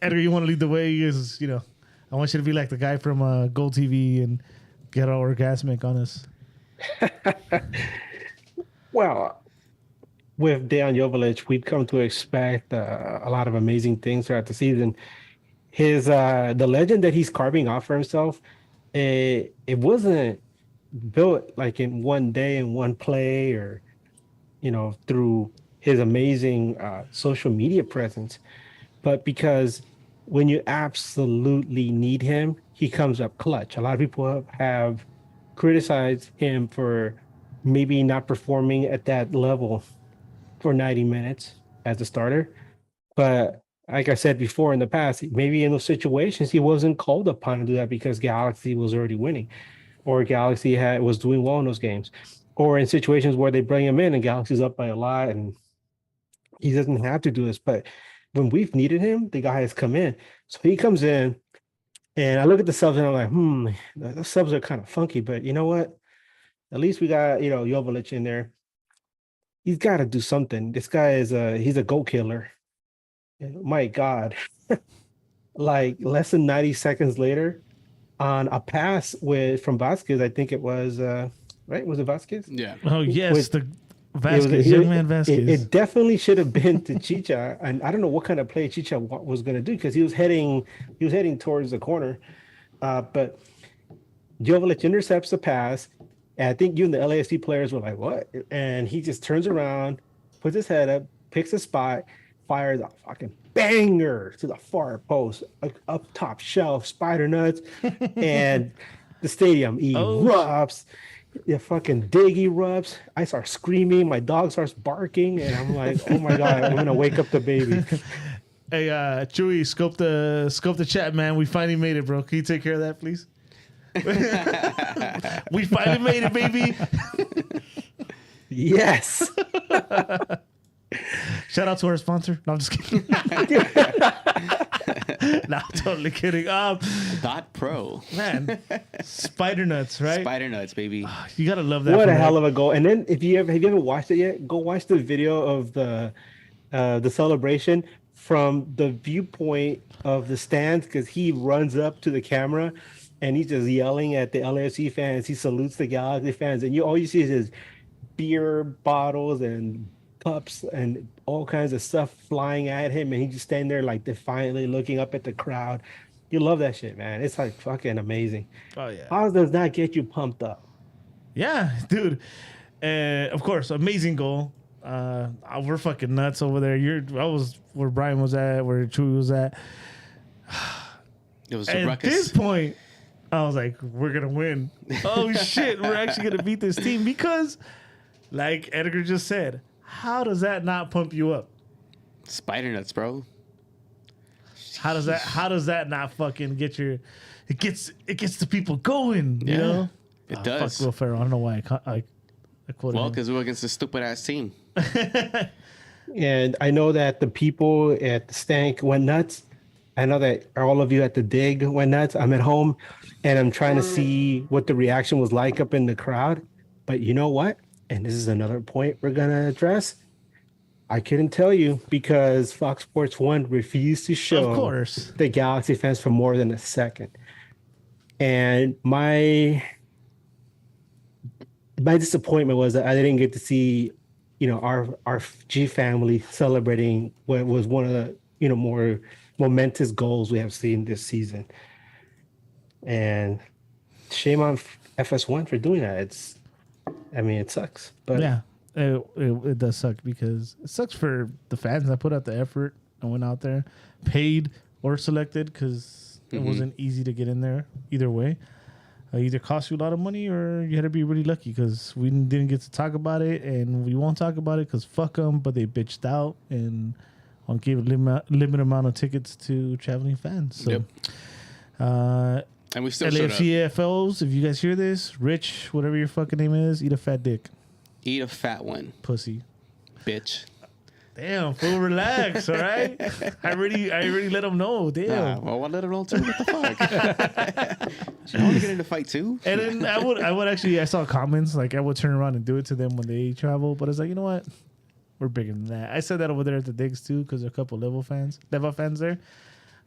Edgar, you want to lead the way? I want you to be like the guy from Gold TV and get all orgasmic on us. Well, with Dejan Jovelic, we've come to expect a lot of amazing things throughout the season. His the legend that he's carving out for himself, it wasn't built like in one day in one play or through his amazing social media presence, but because when you absolutely need him, he comes up clutch. A lot of people have criticized him for maybe not performing at that level for 90 minutes as a starter. But like I said before in the past, maybe in those situations, he wasn't called upon to do that because Galaxy was already winning or Galaxy was doing well in those games. Or in situations where they bring him in and Galaxy's up by a lot and he doesn't have to do this. But when we've needed him, the guy has come in. So he comes in And I look at the subs and I'm like, the subs are kind of funky, but you know what? At least we got, Jovelic in there. He's got to do something. This guy he's a goal killer. My God. Like less than 90 seconds later on a pass from Vasquez, I think it was, right? Was it Vasquez? Yeah. Oh yes, With- the Vasquez, young man Vasquez. It definitely should have been to Chicha, and I don't know what kind of play Chicha was going to do because he was heading towards the corner, but Jovelic intercepts the pass, and I think you and the LAFC players were like, "What?" And he just turns around, puts his head up, picks a spot, fires a fucking banger to the far post, like up top shelf, spider nuts, and the stadium erupts. The fucking dig erupts. I start screaming. My dog starts barking, and I'm like, "Oh my God, I'm gonna wake up the baby." Hey, Chewy, scope the chat, man. We finally made it, bro. Can you take care of that, please? We finally made it, baby. Yes. Shout out to our sponsor. No, I'm just kidding. No, I'm totally kidding. .pro. Man, spider nuts, right? Spider nuts, baby. You gotta love that. What a from hell that. of a goal! And then have you ever watched it yet? Go watch the video of the celebration from the viewpoint of the stands because he runs up to the camera and he's just yelling at the LAFC fans. He salutes the Galaxy fans, and all you see is his beer bottles and cups and all kinds of stuff flying at him, and he just standing there like defiantly looking up at the crowd. You love that shit, man. It's like fucking amazing. Oh yeah. How does that get you pumped up? Yeah, dude. Of course, amazing goal. We're fucking nuts over there. I was where Brian was at, where Chewy was at. It was a At ruckus. this point, I was like, we're gonna win. Oh shit, we're actually gonna beat this team because, like Edgar just said, how does that not pump you up? Spider nuts, bro. How does that not fucking get your? It gets the people going. You Yeah, know, it does. Fuck Will Ferrell. I don't know why I quoted Well, him. because we're against a stupid ass team. And I know that the people at the stank went nuts. I know that all of you at the dig went nuts. I'm at home and I'm trying to see what the reaction was like up in the crowd. But you know what? And this is another point we're going to address. I couldn't tell you because Fox Sports 1 refused to show Of course. the Galaxy fans for more than a second. And my disappointment was that I didn't get to see, our G family celebrating what was one of the, more momentous goals we have seen this season. And shame on FS1 for doing that. It sucks. But Yeah, it does suck because it sucks for the fans that put out the effort and went out there, paid or selected because it wasn't easy to get in there either way. Either cost you a lot of money or you had to be really lucky because we didn't get to talk about it and we won't talk about it because fuck them, but they bitched out and gave a limited amount of tickets to traveling fans. So, Yep. And we still showed up. LAFC if you guys hear this, Rich, whatever your fucking name is, eat a fat dick, Eat a fat one, pussy. bitch. Damn, fool, relax, all right? I already let them know. Damn. Well, I let it roll too. What the fuck? You want to get in a fight too? And then I would actually, I saw comments like I would turn around and do it to them when they travel, but it's like, you know what? We're bigger than that. I said that over there at the digs too because there are a couple level fans there.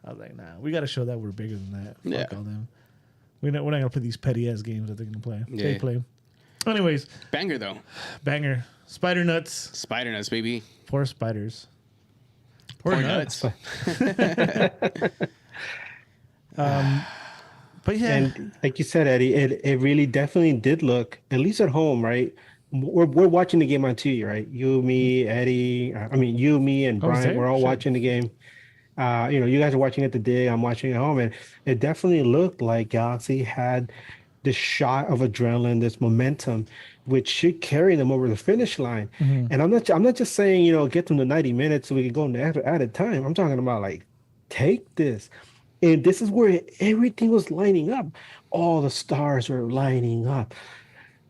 I was like, nah, we got to show that we're bigger than that. Yeah. Fuck all them. We're not gonna play these petty ass games that they're gonna play. They Yeah. play. Anyways, Banger though. banger. Spider nuts. Spider nuts, baby. Poor spiders. Poor nuts. But yeah, And like you said, Eddie, it really definitely did look, at least at home, right? We're watching the game on TV, right? You, me, Eddie, you, me, and I was Brian, there, we're all sure. watching the game. You guys are watching at the dig, I'm watching at home, and it definitely looked like Galaxy had this shot of adrenaline, this momentum, which should carry them over the finish line. And I'm not just saying, get them to 90 minutes so we can go into added time. I'm talking about like, take this. And this is where everything was lining up. All the stars were lining up.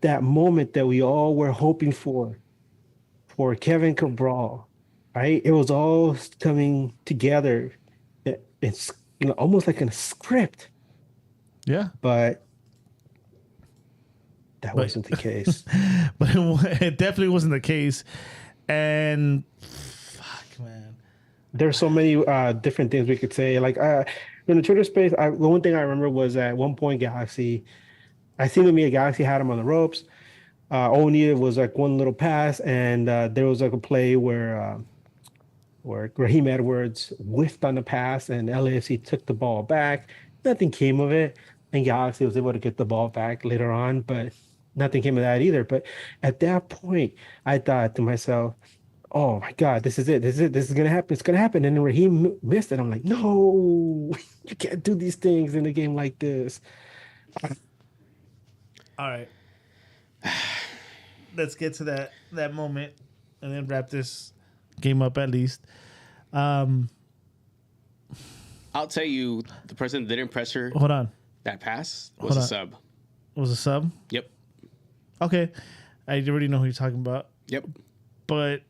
That moment that we all were hoping for Kevin Cabral, right? It was all coming together. It's almost like in a script. Yeah. but that wasn't the case. But it definitely wasn't the case. And fuck, man. There's so many different things we could say. Like in the Twitter space, the one thing I remember was at one point Galaxy, I seen me a Galaxy had him on the ropes. All needed was like one little pass, and there was like a play where Raheem Edwards whiffed on the pass, and LAFC took the ball back. Nothing came of it, and Galaxy was able to get the ball back later on, but nothing came of that either. But at that point, I thought to myself, "Oh my God, this is it! This is it! This is gonna happen! It's gonna happen!" And then Raheem missed it. I'm like, "No, you can't do these things in a game like this." All right. Let's get to that moment and then wrap this game up at least. I'll tell you, the person that didn't pressure Hold on. that pass was a sub. Was a sub? Yep. Okay. I already know who you're talking about. Yep. But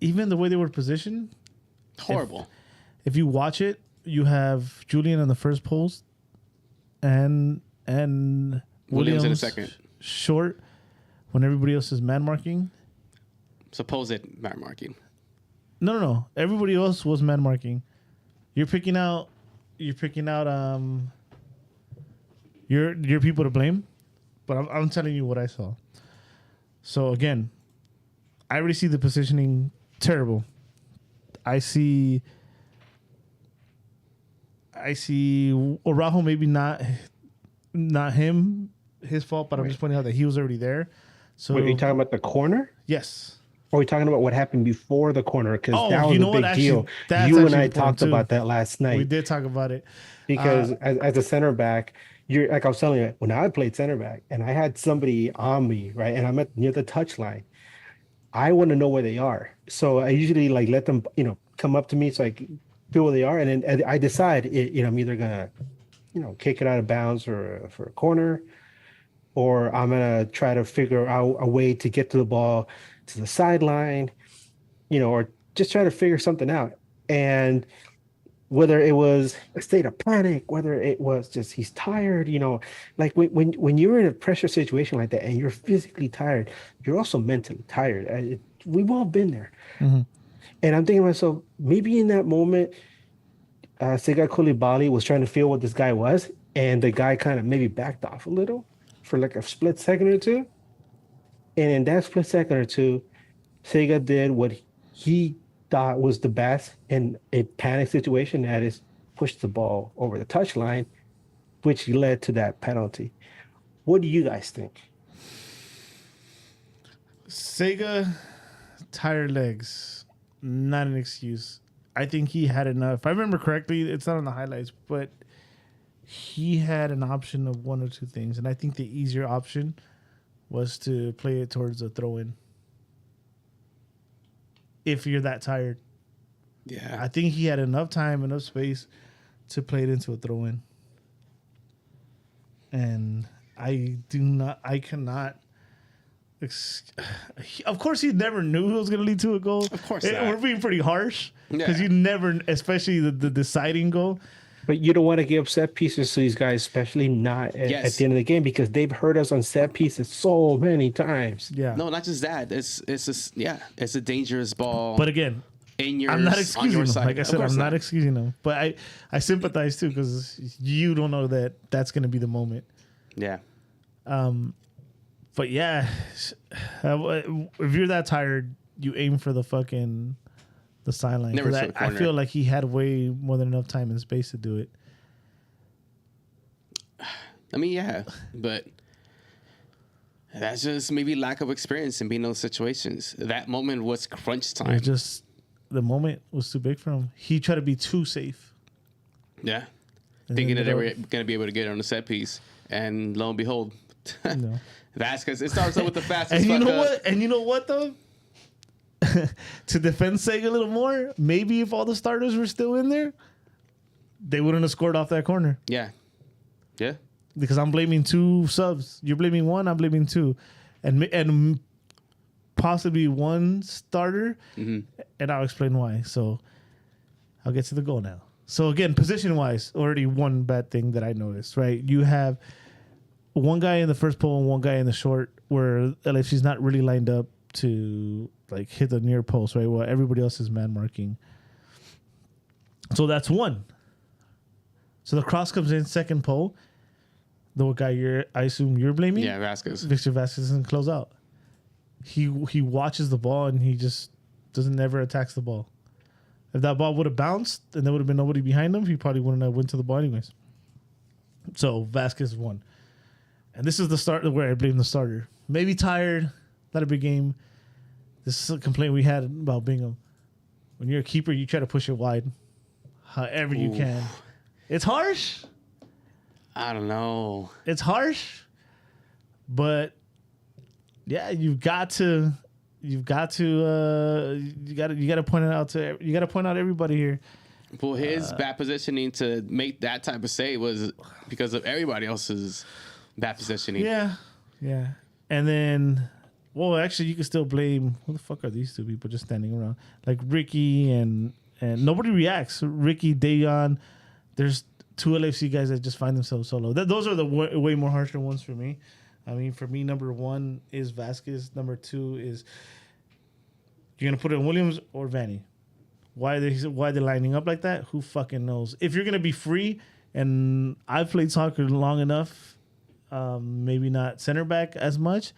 even the way they were positioned, Horrible. if you watch it, you have Julian in the first post and Williams in the second. Short when everybody else is man marking. Supposed man marking. No. Everybody else was man marking. You're picking out your people to blame, but I'm telling you what I saw. So again, I already see the positioning terrible. I see Araujo, maybe not him, his fault, but I'm just pointing out that he was already there. So Wait, are you talking about the corner? yes. Or are we talking about what happened before the corner? Because Oh, that was you know a what? big Actually, deal. that's You and actually I important talked too. about that last night. We did talk about it. Because as a center back, you're like I was telling you, when I played center back and I had somebody on me, right, and I'm near the touch line, I want to know where they are. So I usually like let them, come up to me so I can feel where they are, and then I decide, I'm either gonna, kick it out of bounds for a corner, or I'm gonna try to figure out a way to get to the ball to the sideline, or just try to figure something out. And whether it was a state of panic, whether it was just he's tired, like when you're in a pressure situation like that and you're physically tired, you're also mentally tired. We've all been there. Mm-hmm. And I'm thinking to myself, maybe in that moment, Sega Koulibaly was trying to feel what this guy was, and the guy kind of maybe backed off a little for like a split second or two. And in that split second or two, Sega did what he thought was the best in a panic situation, that is push the ball over the touchline, which led to that penalty. What do you guys think? Sega, tired legs, not an excuse. I think he had enough. If I remember correctly, it's not on the highlights, but he had an option of one or two things, and I think the easier option was to play it towards a throw-in. If you're that tired. Yeah. I think he had enough time, enough space to play it into a throw-in. And I cannot. Of course, he never knew it was going to lead to a goal. Of course not. We're being pretty harsh because Yeah. you never, especially the deciding goal. But you don't want to give set pieces to these guys, especially not at the end of the game, because they've hurt us on set pieces so many times. Yeah. No, not just that. It's a dangerous ball. But again, I'm not excusing him. Like I said, I'm not excusing him. But I sympathize too, because you don't know that that's going to be the moment. Yeah. But yeah, if you're that tired, you aim for the sideline. Never 'Cause to the I corner. feel like he had way more than enough time and space to do it. I mean, yeah, but that's just maybe lack of experience in being in those situations. That moment was crunch It time. just the moment was too big for him. He tried to be too safe. Yeah. And Thinking that then they were going to be able to get it on the set piece. And lo and behold, No. Vasquez, it starts out with the fastest And you fuck know up. what? And you know what though? To defend Sega a little more, maybe if all the starters were still in there, they wouldn't have scored off that corner. Yeah. Yeah. Because I'm blaming two subs. You're blaming one, I'm blaming two. And possibly one starter. Mm-hmm. And I'll explain why. So I'll get to the goal now. So again, position wise, already one bad thing that I noticed. Right, you have one guy in the first pole and one guy in the short, where LAFC's not really lined up to like hit the near post. Right, well everybody else is man marking. So that's one. So the cross comes in second pole. The guy I assume you're blaming. Yeah, Vasquez. Victor Vasquez doesn't close out. He watches the ball and he just never attacks the ball. If that ball would have bounced and there would have been nobody behind him, he probably wouldn't have went to the ball anyways. So Vasquez won. And this is the start where I blame the starter. Maybe tired, not a big game. This is a complaint we had about Bingham. When you're a keeper, you try to push it wide however you can. It's harsh. I don't know. It's harsh. But yeah, you got to point it out to everybody here. Well, his bad positioning to make that type of save was because of everybody else's bad positioning. Yeah. And then, well, actually, you can still blame who the fuck are these two people just standing around, like Ricky and nobody reacts. Ricky, Dayon, there's two LAFC guys that just find themselves solo. Those are the way more harsher ones for me. I mean, for me, number one is Vasquez. Number two is you're gonna put it in Williams or Vanny. Why they're lining up like that? Who fucking knows? If you're gonna be free, and I've played soccer long enough, maybe not center back as much,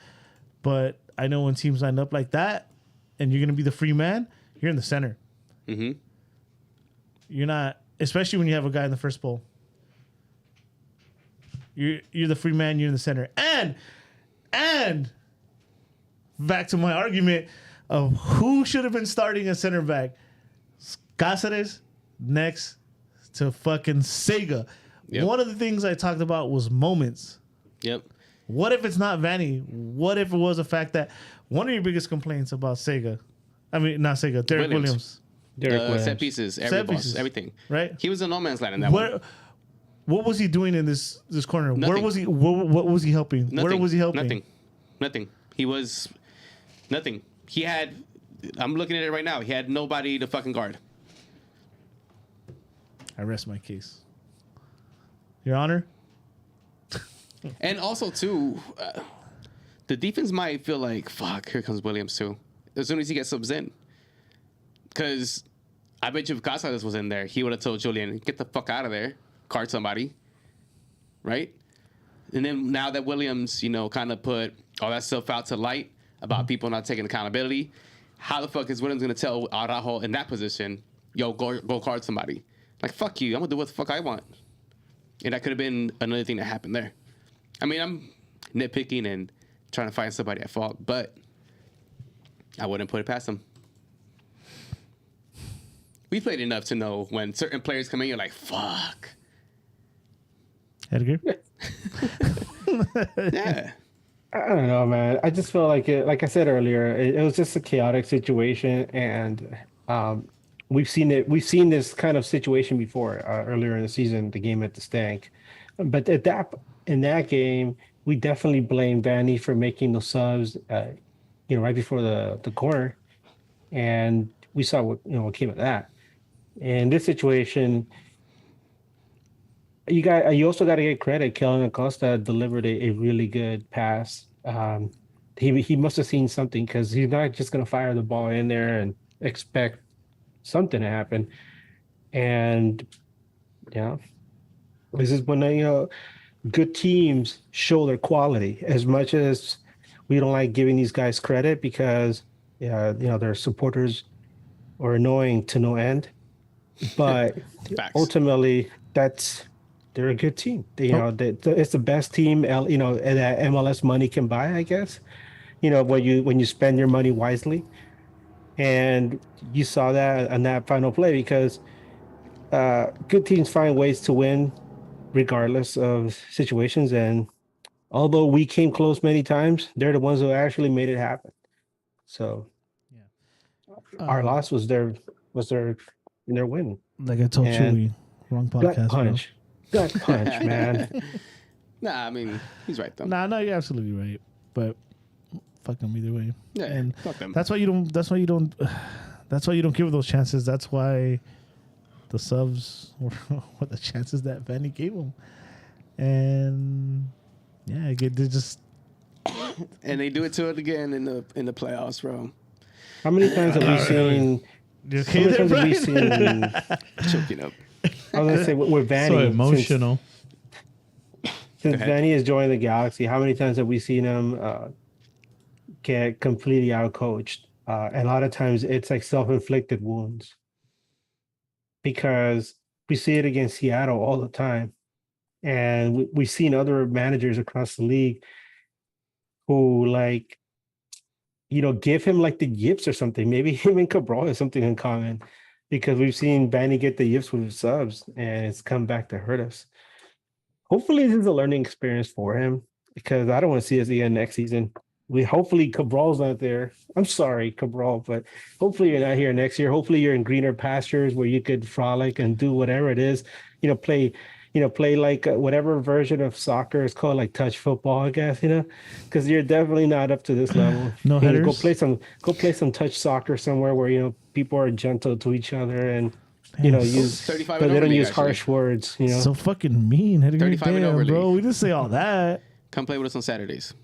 but I know when teams line up like that, and you're gonna be the free man, you're in the center. Mm-hmm. You're not, especially when you have a guy in the first pole. You're the free man. You're in the center, and back to my argument of who should have been starting at center back. Cáceres next to fucking Sega. Yep. One of the things I talked about was moments. Yep. What if it's not Vanny? What if it was the fact that one of your biggest complaints about Sega, I mean, not Sega, Derek Williams. Set pieces, everything. Right? He was in no man's land in that one. What was he doing in this corner? Nothing. Where was he? What was he helping? Nothing. Where was he helping? Nothing. He was nothing. He had. I'm looking at it right now. He had nobody to fucking guard. I rest my case. Your Honor. And also too, the defense might feel like fuck. Here comes Williams too. As soon as he gets subs in, because I bet you if Cáceres was in there, he would have told Julian, "Get the fuck out of there, card somebody." Right? And then now that Williams, kind of put all that stuff out to light about people not taking accountability, how the fuck is Williams going to tell Araujo in that position, yo, go card somebody? Like, fuck you. I'm going to do what the fuck I want. And that could have been another thing that happened there. I mean, I'm nitpicking and trying to find somebody at fault, but I wouldn't put it past them. We played enough to know when certain players come in, you're like, fuck. Edgar? Yeah. I don't know, man. I just feel like like I said earlier, it was just a chaotic situation, and we've seen this kind of situation before earlier in the season, the game at the Stank. But in that game, we definitely blame Vanny for making those subs, right before the corner, and we saw what came of that. In this situation, you also got to get credit. Kellen Acosta delivered a really good pass. He must have seen something, because he's not just going to fire the ball in there and expect something to happen. And yeah, this is when good teams show their quality. As much as we don't like giving these guys credit, because their supporters are annoying to no end, but ultimately they're a good team. It's the best team that MLS money can buy, I guess. When you spend your money wisely, and you saw that on that final play, because good teams find ways to win regardless of situations. And although we came close many times, they're the ones who actually made it happen. So our loss was their win. Like I told you, wrong podcast. Gut punch, man. Nah, I mean, he's right though. No, you're absolutely right. But fuck them either way. Yeah, and fuck them. That's why you don't give those chances. That's why the subs were the chances that Vanny gave him, and yeah, they just And they do it to it again in the playoffs, bro. How many times have we seen? You How many times have we seen? Choking up. I was gonna say with Vanny. So emotional. Since Vanny has joined the Galaxy, how many times have we seen him get completely outcoached? And a lot of times it's like self-inflicted wounds. Because we see it against Seattle all the time. And we've seen other managers across the league who like, give him like the yips or something. Maybe him and Cabral have something in common. Because we've seen Vanny get the yips with his subs and it's come back to hurt us. Hopefully this is a learning experience for him because I don't want to see us again next season. Hopefully Cabral's not there. I'm sorry, Cabral, but hopefully you're not here next year. Hopefully you're in greener pastures where you could frolic and do whatever it is. Play like whatever version of soccer is called, like touch football, I guess. Because you're definitely not up to this level. No headers. Go play some touch soccer somewhere where people are gentle to each other and. Use 35 but and they over don't league, use actually. harsh words. So fucking mean. 35 and over bro. league. We didn't say all that. Come play with us on Saturdays.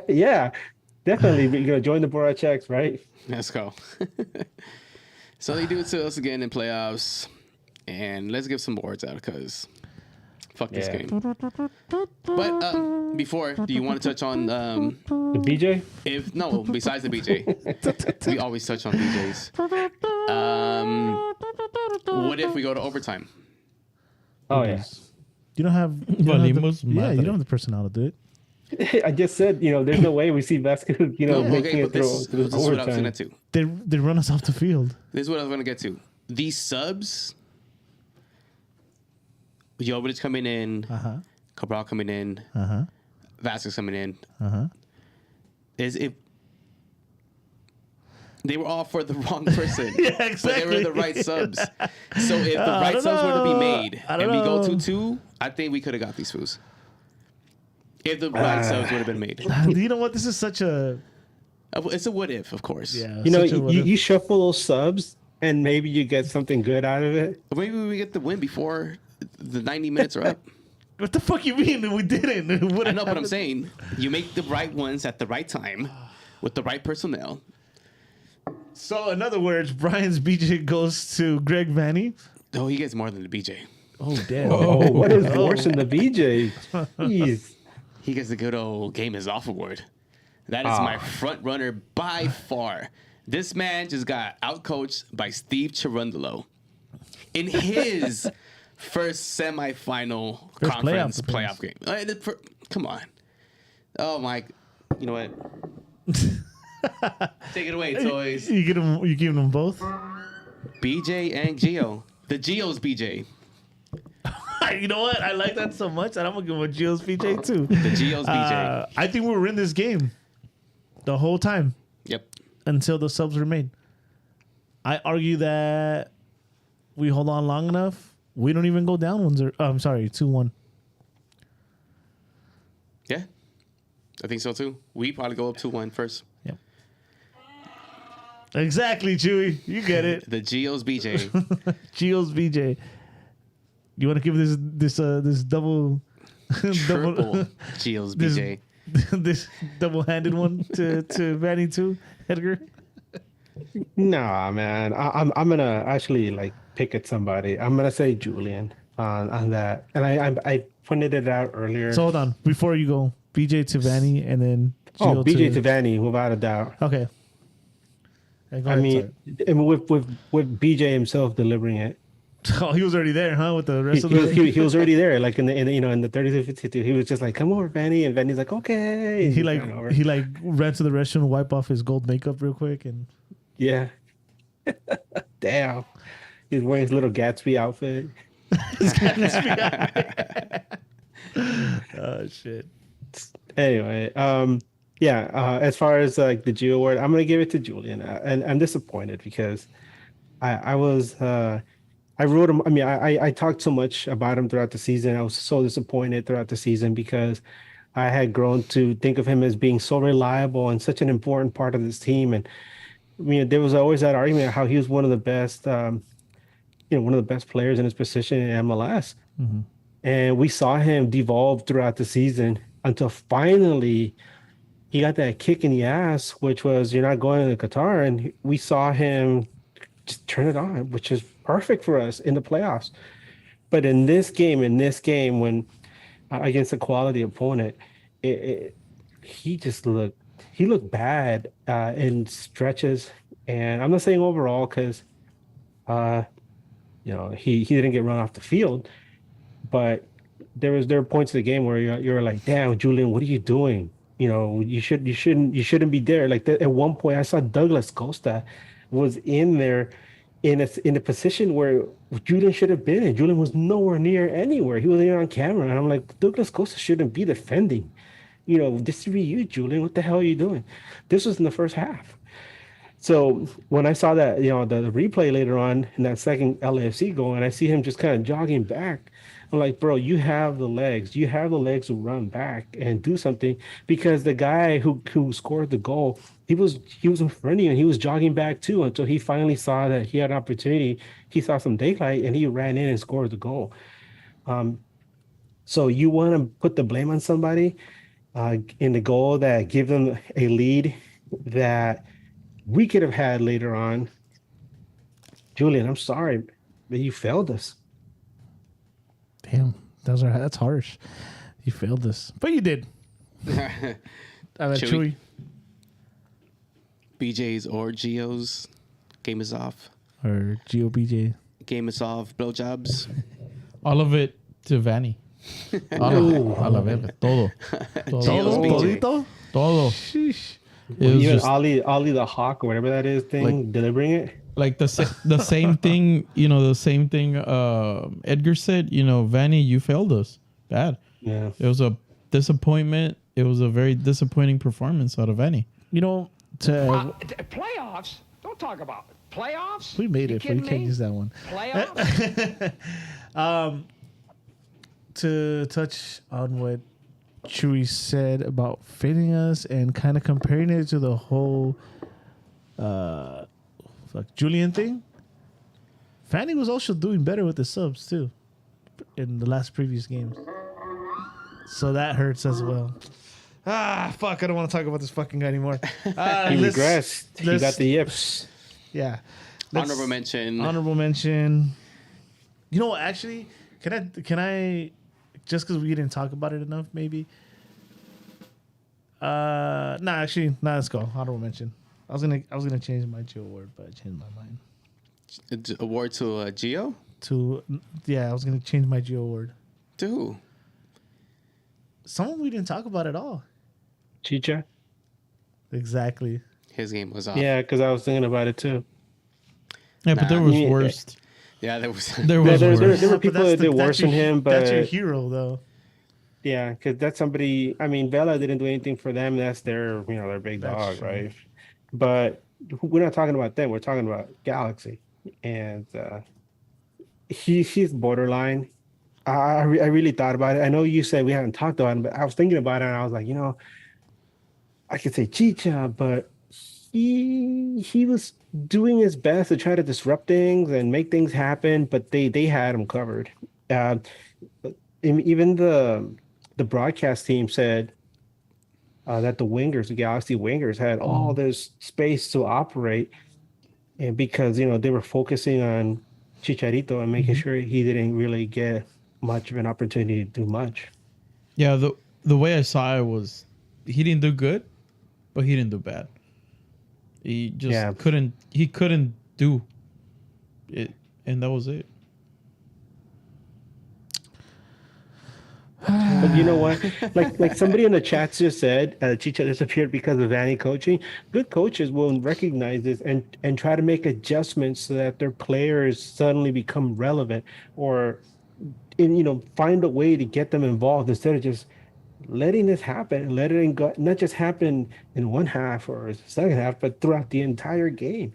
yeah, definitely. You're gonna join the Boracheks, right? Let's go. So they do it to us again in playoffs, and let's give some awards out because fuck this game. But before, do you want to touch on The BJ? Besides the BJ, we always touch on BJs. What if we go to overtime? Oh yeah. You don't have Valimos you madre. don't have the personnel to do it. I just said, there's no way we see Vasquez, making it but through this is what I was overtime. gonna do. They run us off the field. This is what I was gonna get to. These subs, Jovelic coming in, Cabral coming in, Vasquez coming in. Is if they were all for the wrong person, Yeah, exactly. but they were the right subs. So if the right subs were to be made and we go 2-2, I think we could have got these fools. If the right subs would have been made. You know what? This is such a It's a what if, of course. yeah. You shuffle those subs and maybe you get something good out of it. But maybe we get the win before the 90 minutes are up. What the fuck you mean we didn't? What I know, but I'm happened? saying you make the right ones at the right time with the right personnel. So in other words, Brian's BJ goes to Greg Vanny. Oh, he gets more than the BJ. Oh damn! Oh, what is worse than the BJ? Jeez. He gets the good old game is off award. That is my front runner by far. This man just got outcoached by Steve Cherundolo in his first semifinal conference playoff game. Come on. Oh my! You know what? Take it away, toys. You give them both. BJ and Gio. The Gio's BJ. You know what? I like that so much that I'm gonna give him a Gio's BJ too. The Gio's BJ. I think we were in this game the whole time Yep. until the subs were made. I argue that we hold on long enough. We don't even go down 2-1. Yeah. I think so too. We probably go up 2-1 first. Yep. Exactly, Chewy. You get it. The Gio's BJ. Gio's BJ. You want to give this double Triple Gio's this, BJ. this double-handed one to Vanny too, Edgar? Nah, man. I'm gonna actually like pick at somebody. I'm gonna say Julian on that, and I pointed it out earlier. So hold on, before you go, BJ to Vanny, and then Gio BJ to Vanny, without a doubt. Okay. Go I ahead, mean, and with BJ himself delivering it. sorry. Oh, he was already there, huh? With the rest of the He was already there, like in the 32-52. He was just like, "Come over, Vanny," and Vanny's like, "Okay." he ran to the restroom to wipe off his gold makeup real quick, and yeah. Damn, he's wearing his little Gatsby outfit. oh shit. Anyway, as far as like the Geo award, I'm gonna give it to Julian, and I'm disappointed because I wrote him. I mean, I talked so much about him throughout the season. I was so disappointed throughout the season because I had grown to think of him as being so reliable and such an important part of this team. And I mean, there was always that argument how he was one of the best one of the best players in his position in MLS. And we saw him devolve throughout the season until finally he got that kick in the ass, which was you're not going to Qatar, and we saw him just turn it on, which is perfect for us in the playoffs. But in this game, when against a quality opponent, he looked bad in stretches, and I'm not saying overall because he didn't get run off the field, but there were points of the game where you're like, damn, Julian, what are you doing? You shouldn't be there. Like at one point, I saw Douglas Costa was in there in a position where Julian should have been in. Julian was nowhere near anywhere. He was there on camera, and I'm like, Douglas Costa shouldn't be defending. This should be you, Julian. What the hell are you doing? This was in the first half. So when I saw that, the replay later on in that second LAFC goal, and I see him just kind of jogging back, I'm like, bro, you have the legs. You have the legs to run back and do something, because the guy who scored the goal, he was in front of you and he was jogging back too until he finally saw that he had an opportunity. He saw some daylight and he ran in and scored the goal. So you want to put the blame on somebody in the goal that give them a lead that we could have had later on. Julian, I'm sorry, but you failed us. Damn, that's harsh. You failed us, but you did. Chewy. BJ's or Gio's game is off. Or Gio BJ. Game is off. Blowjobs. All of it to Vanny. All of it. Todo. Gio's BJ. Todo. Sheesh. It was Even just Ollie the Hawk or whatever that is thing, delivering it. like the same thing, the same thing Edgar said, Vanny, you failed us bad. Yeah. It was a disappointment. It was a very disappointing performance out of Vanny. Playoffs? Don't talk about it. Playoffs? We made it, but you can't use that one. Playoffs? To touch on what Chewy said about fading us and kind of comparing it to the whole Julian thing, Fanny was also doing better with the subs too in the last previous games. So that hurts as well. Fuck, I don't want to talk about this fucking guy anymore. He regressed. He got the yips. Yeah. Honorable mention. Actually, can I just because we didn't talk about it enough, maybe. Let's go. Honorable mention. I was gonna change my Gio award, but I changed my mind. Award to Gio? I was gonna change my Gio award. To who? Someone we didn't talk about at all. Chicha? Exactly. His game was off. Yeah, because I was thinking about it too. Yeah, but there was worse. Yeah, there was. There was worse. There were people that did worse than him, but that's your hero, though. Yeah, because that's somebody. I mean, Vela didn't do anything for them. That's their, their big dog, true. right? But we're not talking about them. We're talking about Galaxy, and he's borderline. I really thought about it. I know you said we haven't talked about him, but I was thinking about it, and I was like, I could say Chicha, but he was doing his best to try to disrupt things and make things happen, but they had him covered. Even the broadcast team said that the Galaxy wingers had all this space to operate, and because they were focusing on Chicharito and making sure he didn't really get much of an opportunity to do much. Yeah, the way I saw it was he didn't do good, but he didn't do bad. He just couldn't do it, and that was it. But you know what? Like somebody in the chat just said, Chicha disappeared because of Vanny coaching. Good coaches will recognize this and try to make adjustments so that their players suddenly become relevant, or find a way to get them involved instead of just letting this happen, let it go, not just happen in one half or the second half, but throughout the entire game.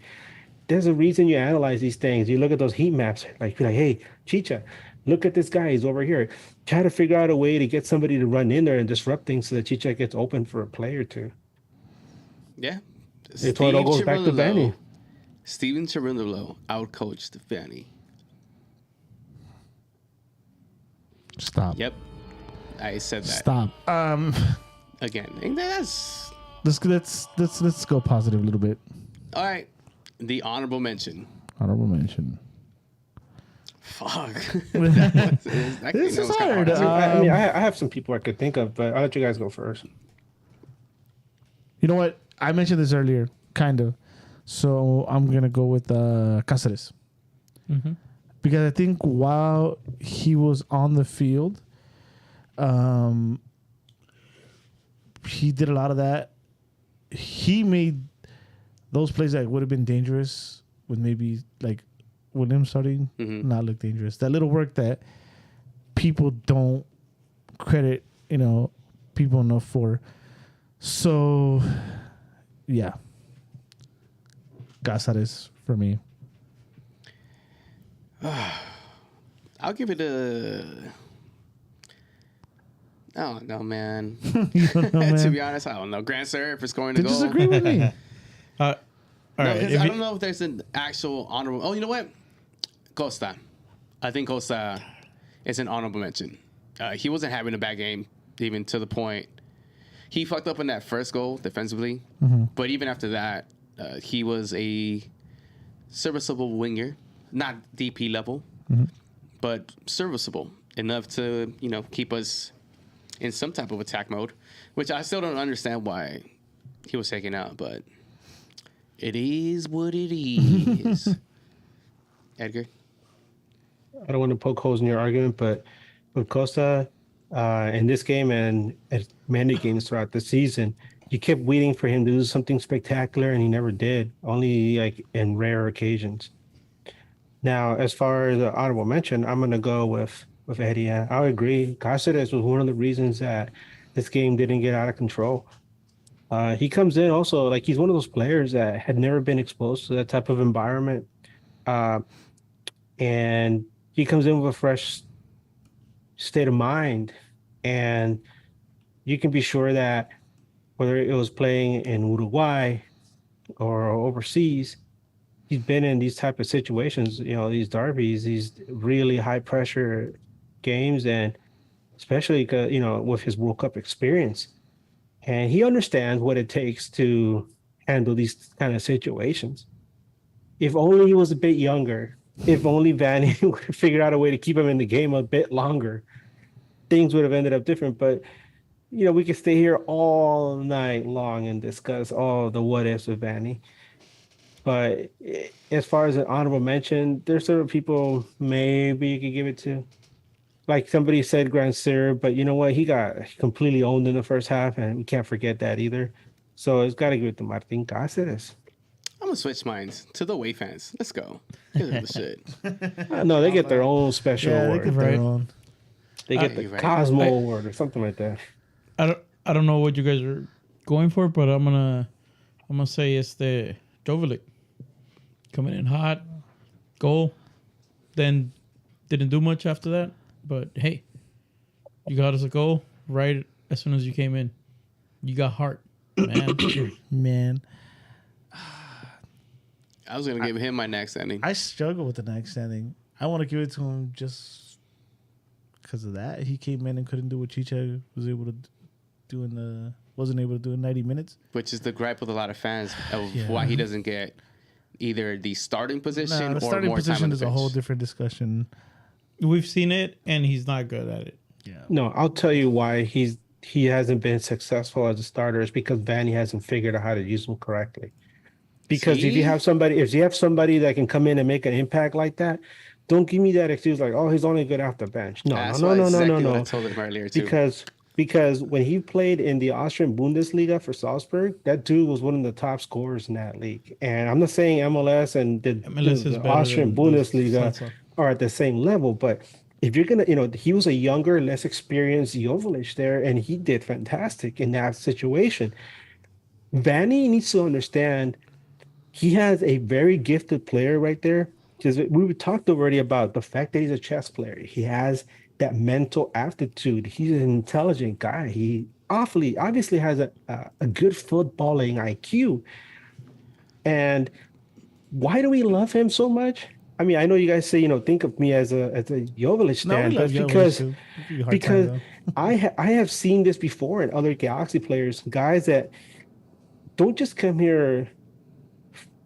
There's a reason you analyze these things. You look at those heat maps, like, hey, Chicha, look at this guy. He's over here. Try to figure out a way to get somebody to run in there and disrupt things so that Chicha gets open for a play or two. Yeah. It all goes back to Vanny. Steven Cirillo outcoached Vanny. Stop. Yep, I said that Stop. again. And that's Let's go positive a little bit. all right. The honorable mention. Honorable mention. Fuck. This is hard. I mean, I have some people I could think of, but I'll let you guys go first. You know what? I mentioned this earlier, kind of. So I'm gonna go with Cáceres. Because I think while he was on the field, he did a lot of that. He made those plays that would have been dangerous with maybe like Williams starting not look dangerous. That little work that people don't credit, people enough for. So, yeah. Cáceres for me. I'll give it a. I don't know, man. You don't know, man. To be honest, I don't know. Grant Serf is going to Then go. just agree with me. All right. I don't know if there's an actual honorable. Oh, you know what? Costa. I think Costa is an honorable mention. He wasn't having a bad game, even to the point. He fucked up on that first goal defensively. But even after that, he was a serviceable winger. Not DP level, but serviceable enough to, keep us in some type of attack mode, which I still don't understand why he was taken out, but it is what it is. Edgar? I don't want to poke holes in your argument, but with Costa, in this game and at many games throughout the season, you kept waiting for him to do something spectacular, and he never did, only like in rare occasions. Now, as far as the honorable mention, I'm going to go with Eddie. I would agree. Cáceres was one of the reasons that this game didn't get out of control. He comes in also, like he's one of those players that had never been exposed to that type of environment. And he comes in with a fresh state of mind. And you can be sure that whether it was playing in Uruguay or overseas, he's been in these type of situations, these derbies, these really high pressure games, and especially, with his World Cup experience. And he understands what it takes to handle these kind of situations. If only he was a bit younger, if only Vanny would have figured out a way to keep him in the game a bit longer, things would have ended up different. But, we could stay here all night long and discuss all the what ifs with Vanny. But as far as an honorable mention, there's certain people maybe you could give it to. Like somebody said Grant Serf, but you know what? He got completely owned in the first half, and we can't forget that either. So it's got to give it to Martin Cáceres. I'm going to switch minds to the Way fans. Let's go. Give them the shit. No, they get their own special award. They get their own. They get the Cosmo Award or something like that. I don't know what you guys are going for, but I'm gonna say it's the Jovelic coming in hot, goal, then didn't do much after that. But hey, you got us a goal right as soon as you came in. You got heart, man. Man. I was going to give him my next ending. I struggle with the next standing. I want to give it to him just because of that. He came in and couldn't do what Chicha was able to do wasn't able to do in 90 minutes. Which is the gripe with a lot of fans of why he doesn't get either the starting position The or starting more time position on the is a bench. whole different discussion. We've seen it, and he's not good at it. Yeah. No, I'll tell you why he hasn't been successful as a starter is because Vanny hasn't figured out how to use him correctly. Because if you have somebody that can come in and make an impact like that, don't give me that excuse like, oh, he's only good off the bench. No. What I told him earlier too. Because when he played in the Austrian Bundesliga for Salzburg, that dude was one of the top scorers in that league. And I'm not saying MLS and the Austrian Bundesliga are at the same level, but if you're gonna, he was a younger, less experienced Jovelic there, and he did fantastic in that situation. Vanny needs to understand he has a very gifted player right there. Because we talked already about the fact that he's a chess player. He has that mental aptitude. He's an intelligent guy. He obviously has a good footballing IQ. And why do we love him so much? I mean, I know you guys say, think of me as a Jovelic No, we stand, love but Jovic because too. We give you a hard because time, I have seen this before in other Galaxy players, guys that don't just come here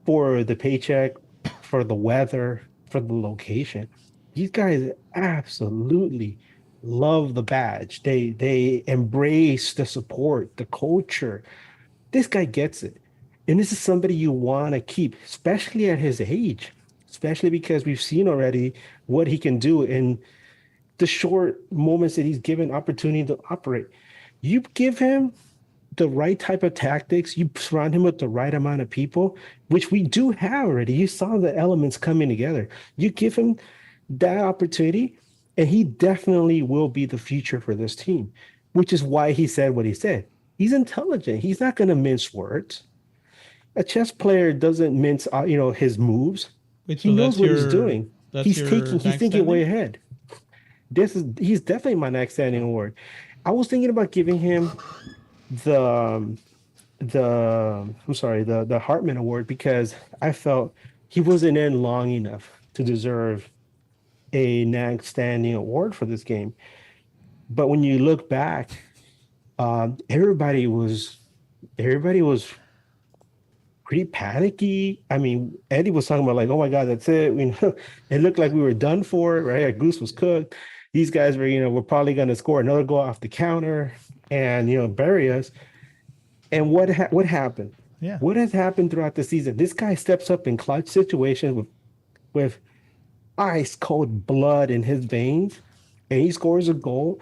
for the paycheck, for the weather, for the location. These guys absolutely love the badge. They embrace the support, the culture. This guy gets it. And this is somebody you want to keep, especially at his age, especially because we've seen already what he can do in the short moments that he's given opportunity to operate. You give him the right type of tactics, you surround him with the right amount of people, which we do have already. You saw the elements coming together. You give him that opportunity, and he definitely will be the future for this team, which is why he said what he said. He's intelligent. He's not going to mince words. A chess player doesn't mince, his moves. Wait, He so knows that's what he's your doing. that's He's your thinking next way standing? ahead. He's definitely my next standing award. I was thinking about giving him the the Hartman Award because I felt he wasn't in long enough to deserve a NAG standing award for this game. But when you look back, everybody was pretty panicky. I mean, Eddie was talking about like, oh my God, that's it. It looked like we were done for, right? Our goose was cooked. These guys were, we're probably going to score another goal off the counter and, bury us. And what happened? Yeah. What has happened throughout the season? This guy steps up in clutch situations with ice cold blood in his veins, and he scores a goal.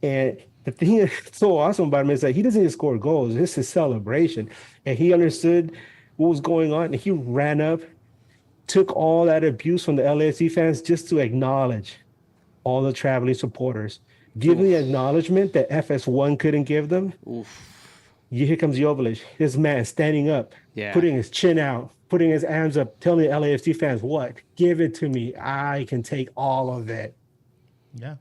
And the thing that's so awesome about him is that he doesn't just score goals. This is celebration. And he understood what was going on, and he ran up, took all that abuse from the LAFC fans just to acknowledge all the traveling supporters. Give them the acknowledgement that FS1 couldn't give them. Here comes Jovelic, this man standing up, putting his chin out, putting his arms up, telling the LAFC fans, what? Give it to me. I can take all of it. Yeah.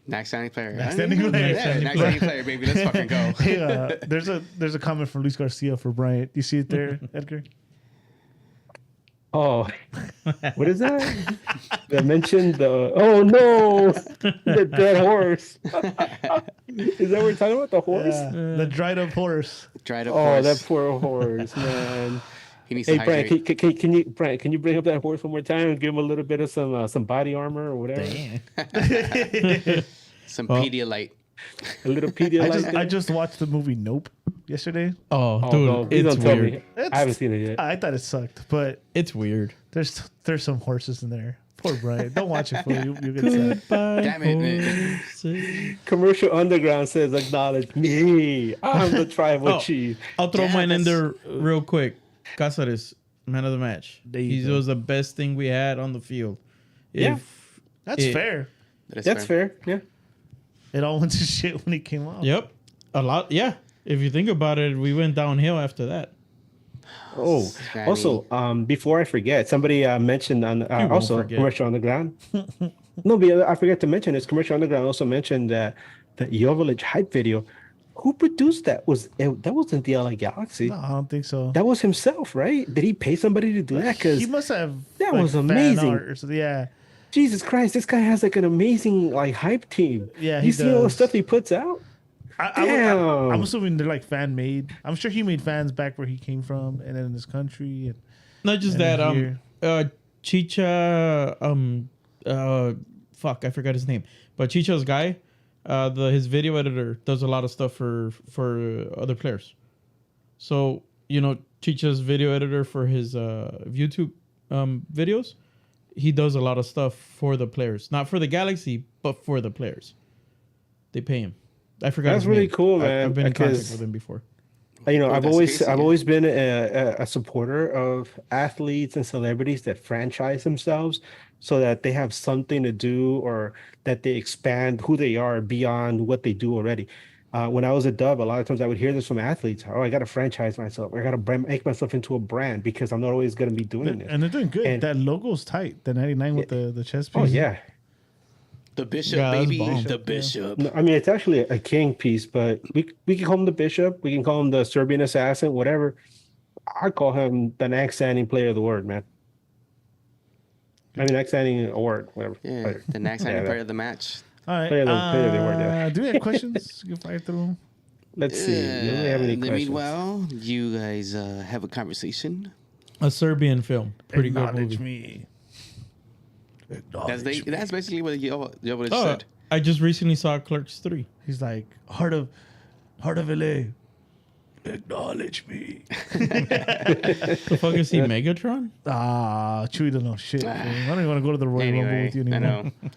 Next standing player. Next standing player. Yeah, next standing player, baby. Let's fucking go. Hey, there's a comment from Luis Garcia for Bryant. You see it there, Edgar? Oh, what is that? They mentioned oh no, the dead horse. Is that what we're talking about? The horse? Yeah, the dried up horse. Dried up Oh, horse. that poor horse, man. He needs Hey, to Brian, hydrate. can you bring up that horse one more time and give him a little bit of some body armor or whatever? Some Pedialyte. A little Pedialyte. I just watched the movie Nope yesterday. Oh, Oh, dude, no, please it's don't tell weird. me. I haven't seen it yet. I thought it sucked, but It's weird. there's some horses in there. Poor Brian. Don't watch it, fool. You get sad. Goodbye, Damn it, man. horses. Commercial Underground says, acknowledge me. I'm the tribal Oh. chief. I'll throw Damn, mine in that's- there real quick. Cáceres, man of the match. There you He go. was the best thing we had on the field. Yeah. If- That's it- fair. That's fair. Yeah. It all went to shit when he came out. Yep. A lot. Yeah. If you think about it, we went downhill after that. Oh, Sammy. also, before I forget, somebody mentioned on won't also forget. Commercial Underground. No, but I forget to mention this. Commercial Underground also mentioned that the Jovelic hype video. Who produced that? That wasn't the LA Galaxy. No, I don't think so. That was himself, right? Did he pay somebody to do that? Because He must have. that like, was fan amazing. art or something. Yeah. Jesus Christ, this guy has like an amazing like hype team. Yeah, you he see all the does. stuff he puts out. Damn. I'm assuming they're like fan made. I'm sure he made fans back where he came from and then in this country. And Not just And that. here. Chicha. Fuck, I forgot his name. But Chicha's guy, his video editor does a lot of stuff for other players. So Chicha's video editor for his YouTube videos, he does a lot of stuff for the players, not for the Galaxy, but for the players. They pay him. I forgot. That's his really name. cool, man, I've been in contact because- with him before. I've that's always crazy, I've yeah. always been a supporter of athletes and celebrities that franchise themselves so that they have something to do or that they expand who they are beyond what they do already. When I was a Dub, a lot of times I would hear this from athletes. Oh, I got to franchise myself. I got to make myself into a brand because I'm not always going to be doing this. and they're doing good. And- That logo's tight. The 99 with the chest piece. Oh yeah. The Bishop, Yeah, that's baby. bomb. The Bishop. No, I mean, it's actually a king piece, but we can call him the Bishop. We can call him the Serbian assassin, whatever. I call him the next standing player of the word, man. I mean, NAGn award, whatever. Yeah, Player. the next Yeah, player of the match. All right. Player of the award, yeah. Do we have questions? You can fire through them. Let's see. Do we have any In the questions? meanwhile, you guys have a conversation. A Serbian film. Pretty good Acknowledge movie. me. That's basically what Jovelic Oh, said. I just recently saw Clerks 3. He's like, heart of LA. Acknowledge me. The fuck is he, Megatron? Chewie don't know shit. Man. I don't even want to go to the Royal Rumble Anyway, with you I anymore. know.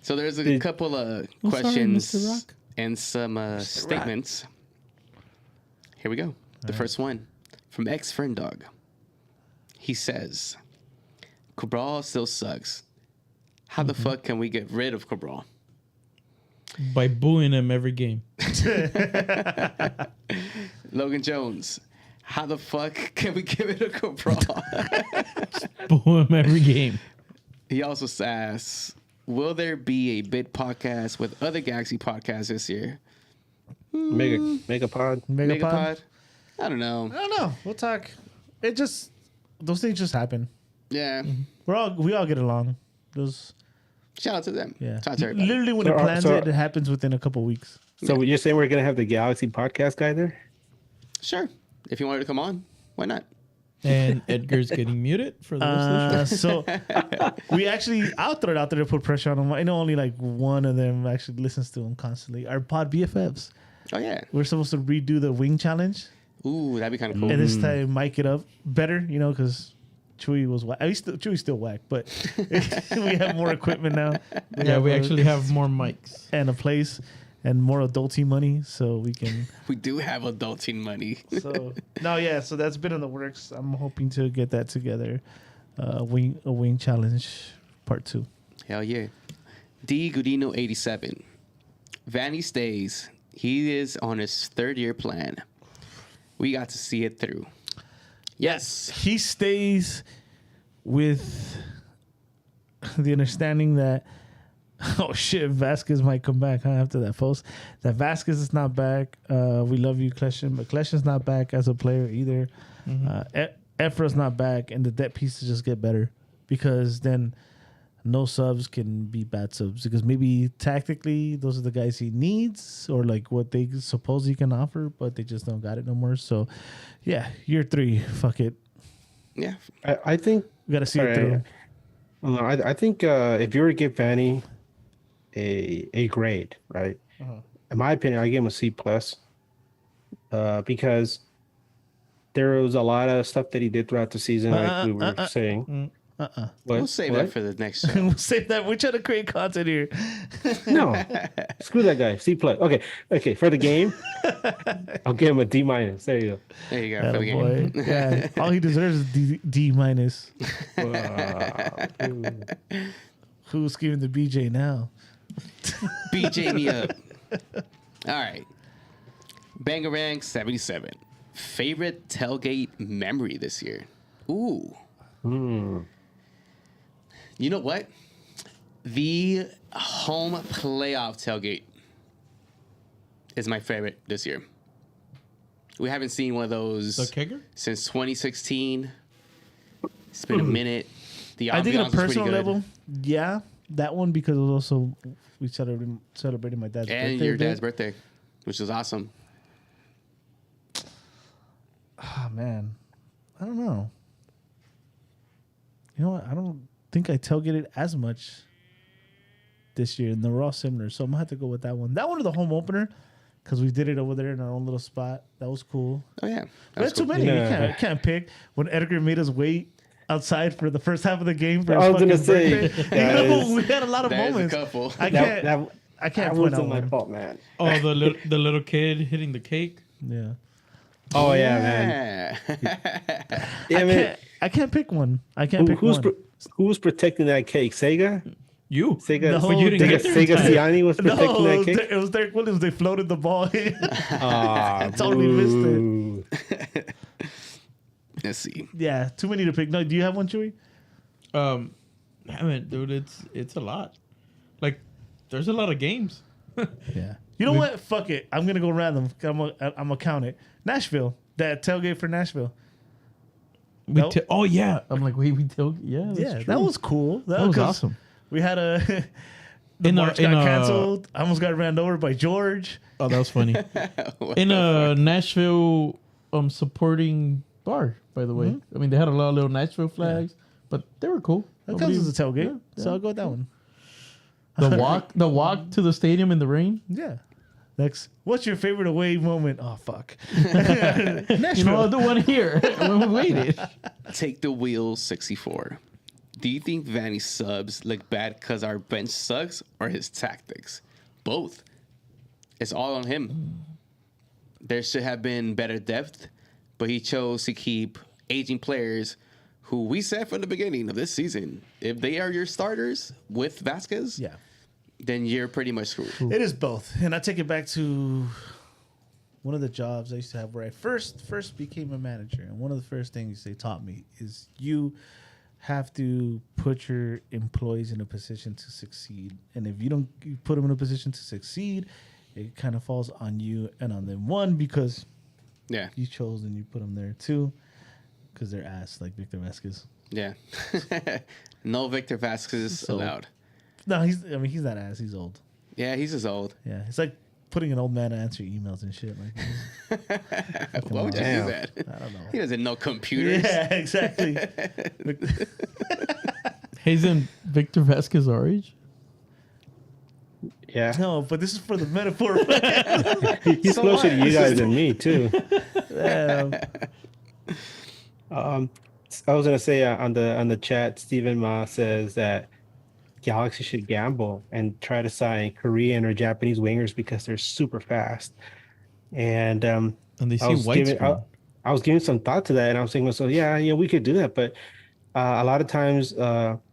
So there's a couple of Oh, sorry, questions Mr. Rock. and some statements. Here we go. The first one from Friend Dog. He says, Cabral still sucks. How the fuck can we get rid of Cabral? By booing him every game. Logan Jones. How the fuck can we give it a Cabral? Boo him every game. He also asks, will there be a bit podcast with other Galaxy podcasts this year? Megapod. Megapod? I don't know. I don't know. We'll talk. It just, those things just happen. Yeah. We all get along. Those, Shout out to them. yeah. Shout out to everybody. Literally, when So it are- plans so- it happens within a couple weeks. So you're saying we're gonna have the Galaxy podcast guy there? Sure. If you wanted to come on, why not? And Edgar's getting muted for the rest of the show. So we actually, I'll throw it out there to put pressure on them. I know only like one of them actually listens to them constantly. Our pod BFFs. Oh, yeah. We're supposed to redo the wing challenge, Ooh, that'd be kind of cool. and this time mic it up better, because Chewy was whack. Chewy's still whack, but we have more equipment now. Yeah, we actually have more mics. and a place and more adulty money, so we can. We do have adulting money. So so that's been in the works. I'm hoping to get that together. A wing challenge part 2. Hell yeah. D. Gudino 87. Vanny stays. He is on his 3rd-year plan. We got to see it through. Yes. He stays with the understanding that, oh shit, Vasquez might come back after that post. That Vasquez is not back. We love you, Kleshin, but Kleshin's not back as a player either. Efra's not back, and the depth pieces just get better because then no subs can be bad subs because maybe tactically those are the guys he needs or like what they suppose he can offer, but they just don't got it no more. So, yeah, year 3, fuck it. Yeah. I think. We got to see it through. I think if you were to give Vanny a grade, right? In my opinion, I give him a C plus because there was a lot of stuff that he did throughout the season, like we were saying. What? We'll save What? that for the next show. We'll save that. We're trying to create content here. No, screw that guy. C plus. Okay. For the game, I'll give him a D minus. There you go. There you go. For the Boy. game. Yeah, all he deserves is D minus. Who's giving the BJ now? BJ me up. All right. Bangarang 77. Favorite tailgate memory this year? Ooh. You know what? The home playoff tailgate is my favorite this year. We haven't seen one of those The kicker? since 2016. It's been a minute. The I think ambiance on a was pretty personal good. level, yeah, that one because it was also we celebrated my dad's birthday. And your there. dad's birthday, which was awesome. Oh man, I don't know. You know what? I don't think I tailgated as much this year, and they were all similar. So I'm gonna have to go with that one. That one or the home opener, because we did it over there in our own little spot. That was cool. Oh, yeah. We had too many. Yeah. You can't pick. When Edgar made us wait outside for the first half of the game for I his was gonna fucking say, birthday. that We had a lot of That is a moments. couple. I That can't point out wasn't my one. fault, man. Oh, the little kid hitting the cake. Yeah. Oh yeah, man. Yeah. Yeah, man. I can't pick one. I can't pick one. Who's protecting that cake? Sega? You. Sega? No, But you didn't get there in Sega time. Ciani was protecting No, that cake. it was Derek Williams. They floated the ball in. Ah, Totally missed it. boo. Let's see. Yeah, too many to pick. No, do you have one, Chewy? Damn it, dude, it's a lot. Like, there's a lot of games. Yeah. You know what? Fuck it. I'm gonna go random. I'm gonna count it. Nashville. That tailgate for Nashville. Oh yeah, I'm like wait, we tailgate. Yeah, that's Yeah, true. that was cool. That was 'cause awesome. We had a the march got canceled. I almost got ran over by George. Oh, that was funny. In a Nashville supporting bar, by the way. Mm-hmm. I mean, they had a lot of little Nashville flags, but they were cool. That counts as a tailgate, Yeah, so I'll go with that one. The walk to the stadium in the rain. Yeah. Next, what's your favorite away moment? Oh fuck, You know, the one here when we waited. Take the wheel 64. Do you think Vanny's subs look bad because our bench sucks or his tactics? Both. It's all on him. There should have been better depth, but he chose to keep aging players who we said from the beginning of this season, if they are your starters with Vasquez, yeah. then you're pretty much screwed. It is both, and I take it back to one of the jobs I used to have where I first became a manager, and one of the first things they taught me is you have to put your employees in a position to succeed, and if you don't put them in a position to succeed, it kind of falls on you and on them. One, because Yeah. you chose and you put them there. Two, because they're ass like Victor Vasquez. Yeah. No Victor Vasquez So- allowed. No, he's not ass. He's old. Yeah, he's just old. Yeah, it's like putting an old man to answer emails and shit. Like, Why would you Damn. do that? I don't know. He doesn't know computers. Yeah, exactly. Isn't Victor Vasquez our age? Yeah. No, but this is for the metaphor. He's closer to you guys than me too. I was gonna say on the chat, Stephen Ma says that Galaxy should gamble and try to sign Korean or Japanese wingers because they're super fast. And And they I see was white giving, screen. I was giving some thought to that, and I was thinking, so yeah, we could do that, but a lot of times that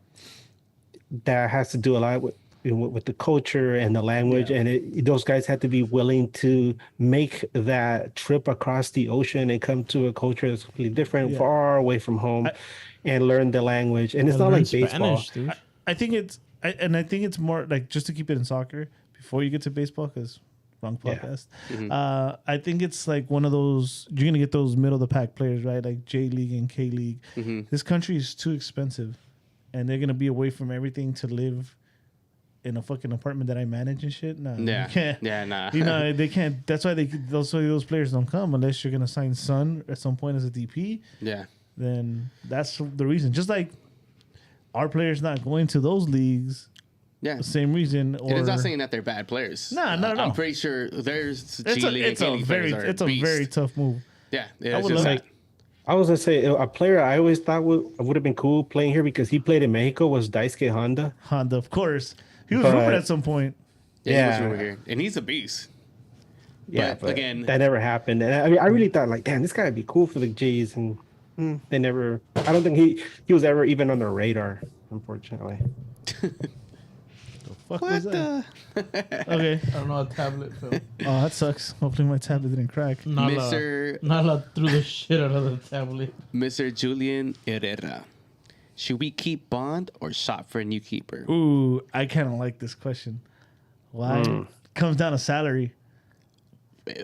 has to do a lot with the culture and the language, and those guys have to be willing to make that trip across the ocean and come to a culture that's completely different, far away from home, and learn the language. And it's not like baseball. Spanish, dude. I think it's more like, just to keep it in soccer before you get to baseball, because wrong podcast. I think it's like one of those, you're gonna get those middle of the pack players, right? Like J League and K League. This country is too expensive, and they're gonna be away from everything to live in a fucking apartment that I manage and shit. No, Yeah. you can't. Yeah, nah. You know, they can't. That's why those players don't come unless you're gonna sign Sun at some point as a DP. Yeah. Then that's the reason. Just like our players not going to those leagues, Yeah. the same reason. Or It is not saying that they're bad players. No. I'm pretty sure there's G League and it's K a League very players are it's a beast. very tough move. Yeah. I It's would just love- that. I was gonna say a player I always thought would have been cool playing here because he played in Mexico was Daisuke Honda. Honda, of course, he was But- rumored at some point. Yeah, he was Yeah. over here, and he's a beast. Yeah, But again- that never happened. And I mean, I really thought like, damn, this guy would be cool for the Jays, and they never. I don't think he was ever even on their radar, unfortunately. Fuck was that? Okay. I don't know how tablet felt. Oh, that sucks. Hopefully my tablet didn't crack. Nala threw the shit out of the tablet. Mr. Julian Herrera. Should we keep Bond or shop for a new keeper? Ooh, I kind of like this question. Why? Comes down to salary.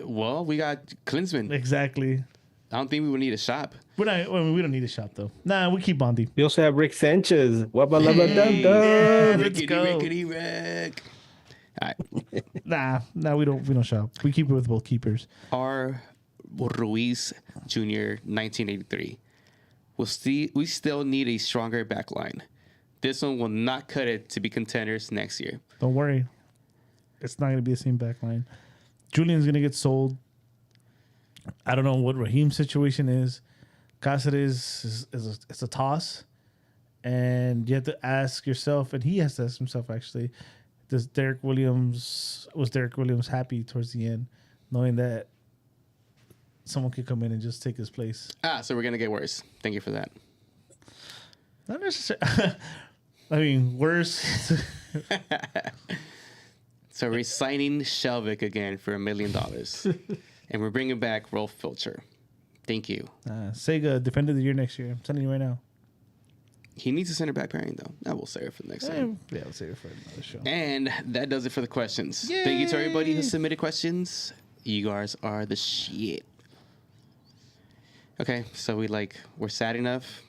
Well, we got Klinsman. Exactly. I don't think we would need a shop. We don't need a shop though. Nah, we keep Bondi. We also have Rick Sanchez. Wabba lubba dum dum. Let's Rickety, go. rickety, Rick. All right. Nah, we don't shop. We keep it with both keepers. R. Ruiz Jr., 1983. We still need a stronger back line. This one will not cut it to be contenders next year. Don't worry. It's not gonna be the same back line. Julian's gonna get sold. I don't know what Raheem's situation is. Cáceres is it's a toss, and you have to ask yourself, and he has to ask himself actually, was Derek Williams happy towards the end, knowing that someone could come in and just take his place? So we're going to get worse. Thank you for that. Not necessarily. I mean, worse. So we're signing Shelvick again for $1 million. And we're bringing back Rolf Filcher. Thank you. Sega Defender of the Year next year. I'm telling you right now. He needs a center back pairing, though. I will save it for the next time. Yeah, I'll save it for another show. And that does it for the questions. Thank you to everybody who submitted questions. You guys are the shit. Okay, so we're sad enough.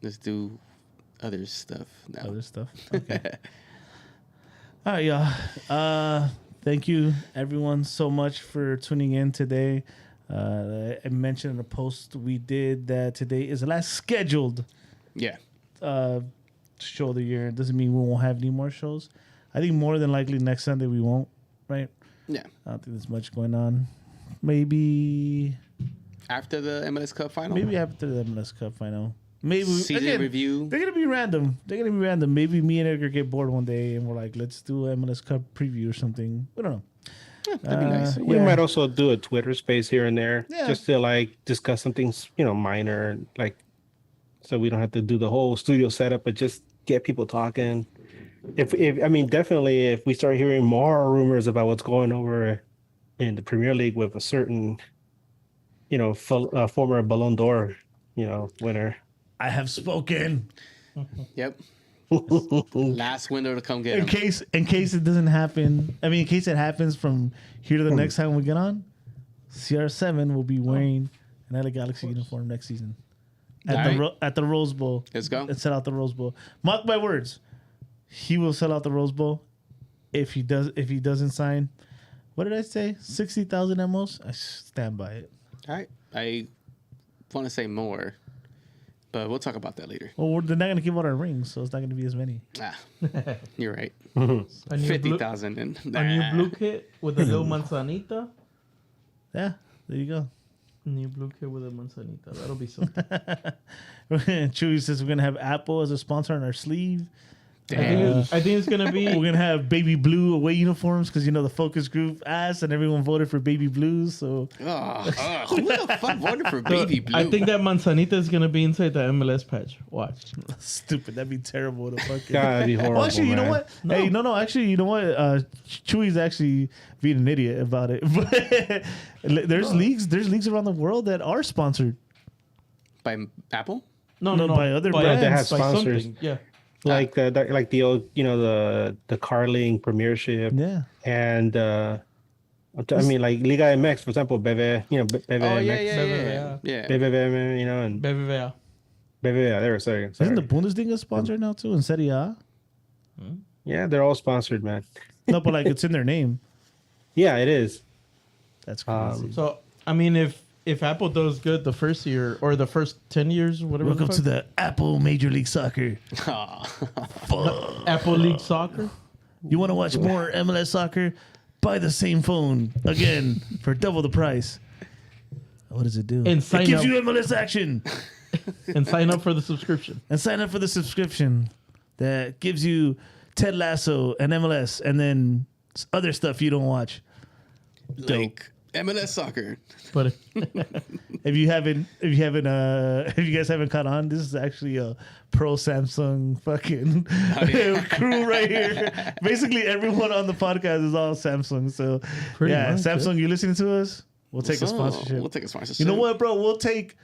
Let's do other stuff now. Other stuff. Okay. All right, y'all. Thank you, everyone, so much for tuning in today. I mentioned in a post we did that today is the last scheduled Yeah. show of the year. It doesn't mean we won't have any more shows. I think more than likely next Sunday we won't, right? Yeah. I don't think there's much going on. Maybe After the MLS Cup final? Maybe after the MLS Cup final. Maybe Season review. They're gonna be random. Maybe me and Edgar get bored one day and we're like, let's do an MLS Cup preview or something. We don't know. Yeah, that'd be nice. We Yeah. might also do a Twitter space here and there, Yeah. just to like discuss something, minor, like, so we don't have to do the whole studio setup, but just get people talking. Definitely, if we start hearing more rumors about what's going over in the Premier League with a certain, former Ballon d'Or, winner. I have spoken. Yep. Last window to come get In him. case it doesn't happen. I mean, in case it happens from here to the next time we get on, CR7 will be wearing an LA Galaxy uniform next season at the Rose Bowl. Let's go. And sell out the Rose Bowl. Mark my words, he will sell out the Rose Bowl if he doesn't sign. What did I say? 60,000 at most. I stand by it. All right. I want to say more, but we'll talk about that later. Well, they're not going to give out our rings, so it's not going to be as many. You're right. A new blue- 50,000 and A new blue kit with a little manzanita. Yeah, there you go. New blue kit with a manzanita. That'll be something. Chewy says we're going to have Apple as a sponsor on our sleeve. I think it's gonna be. We're gonna have baby blue away uniforms because the focus group asked and everyone voted for baby blues. So who the fuck voted for baby blue? I think that manzanita is gonna be inside the MLS patch. Watch. stupid. That'd be terrible to fucking. That'd be horrible. Well, actually, you know man. what? Hey, no. Actually, you know what? Chewy's actually being an idiot about it. But there's leagues around the world that are sponsored. By Apple? No, by other By- brands. They have by sponsors. something, Yeah. Like the old, the Carling Premiership, Yeah. and like Liga MX, for example, Bebe, Bebe Oh, yeah, MX, yeah. Bebe, and BBVA. Bebe, there, sorry. Isn't the Bundesliga sponsored now too in Serie A? Yeah, they're all sponsored, man. No, but like it's in their name. Yeah, it is. That's crazy. So if Apple does good the first year or the first 10 years, whatever. Welcome to the Apple Major League Soccer. Apple League Soccer. You want to watch more MLS soccer? Buy the same phone again for double the price. What does it do? And it sign gives up. you MLS action. And sign up for the subscription. And sign up for the subscription that gives you Ted Lasso and MLS and then other stuff you don't watch. Like MLS soccer. But If you guys haven't caught on, this is actually a pro Samsung fucking crew right here. Basically, everyone on the podcast is all Samsung. So, Pretty much, Samsung, you listening to us? We'll take a sponsorship. We'll take a sponsorship. You know what, bro? I'll take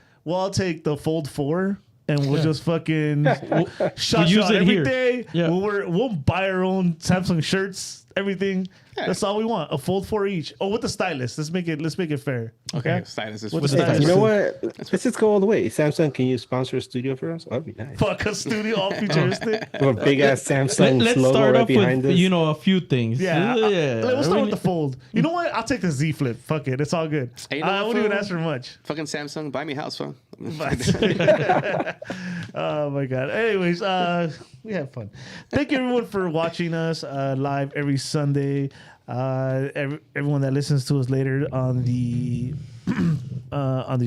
the Fold 4 and we'll just fucking shot use it every here. day. Yeah. We'll buy our own Samsung shirts, everything. Yeah. That's all we want. A Fold 4 each. Oh, with the stylus. Let's make it fair. Okay, stylus is With for the the stylus. You know what? Let's just go all the way. Samsung, can you sponsor a studio for us? That'd be nice. Fuck a studio, all futuristic. With a big ass Samsung let's logo start right off behind with us. a few things. Yeah. We'll start I with the Fold. You know what? I'll take the Z Flip. Fuck it. It's all good. Hey, you know I what, won't even fool? ask for much. fucking Samsung. Buy me a house phone. Oh my god. Anyways, we have fun. Thank you everyone for watching us live every Sunday. Everyone that listens to us later on the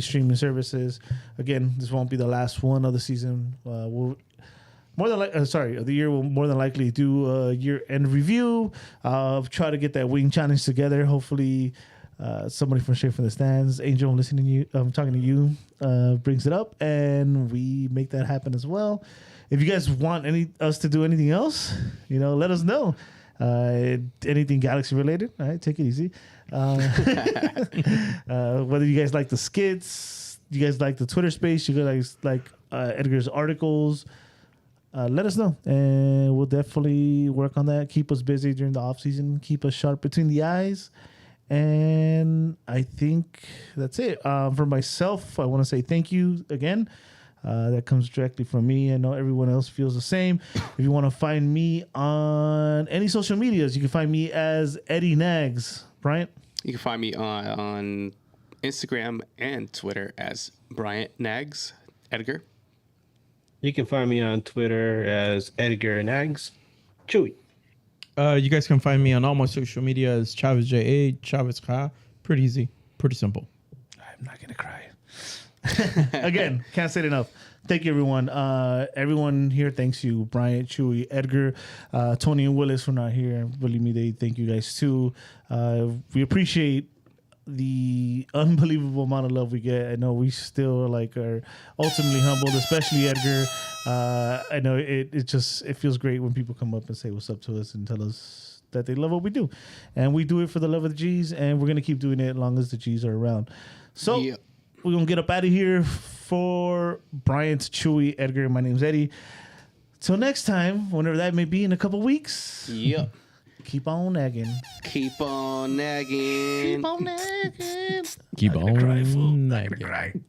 streaming services. Again, this won't be the last one of the season. We'll of the year. We'll more than likely do a year-end review. Try to get that wing challenge together. Hopefully, somebody from Straight from the Stands, Angel, I'm listening to you. I'm talking to you. Brings it up, and we make that happen as well. If you guys want us to do anything else, let us know. Anything Galaxy related, all right, take it easy. Whether you guys like the skits, you guys like the Twitter space, you guys like Edgar's articles, let us know, and we'll definitely work on that. Keep us busy during the off season. Keep us sharp between the eyes, And I think that's it. For myself, I want to say thank you again. That comes directly from me. I know everyone else feels the same. If you want to find me on any social medias, you can find me as Eddie Nags. Bryant? You can find me on Instagram and Twitter as Bryant Nags. Edgar? You can find me on Twitter as Edgar Nags. Chewy. You guys can find me on all my social media as Chavez J.A. Chavez Kha. Pretty easy. Pretty simple. I'm not going to cry. Again, can't say it enough. Thank you, everyone. Everyone here thanks you. Bryant, Chewy, Edgar, Tony, and Willis for not here. Believe me, they thank you guys too. We appreciate the unbelievable amount of love we get. I know we still are ultimately humbled, especially Edgar. I know it feels great when people come up and say what's up to us and tell us that they love what we do. And we do it for the love of the G's, and we're going to keep doing it as long as the G's are around. So we're going to get up out of here. For Bryant, Chewy, Edgar, my name's Eddie. Till next time, whenever that may be in a couple weeks. Yep. Keep on nagging. Keep on nagging. Keep on nagging. Keep on nagging.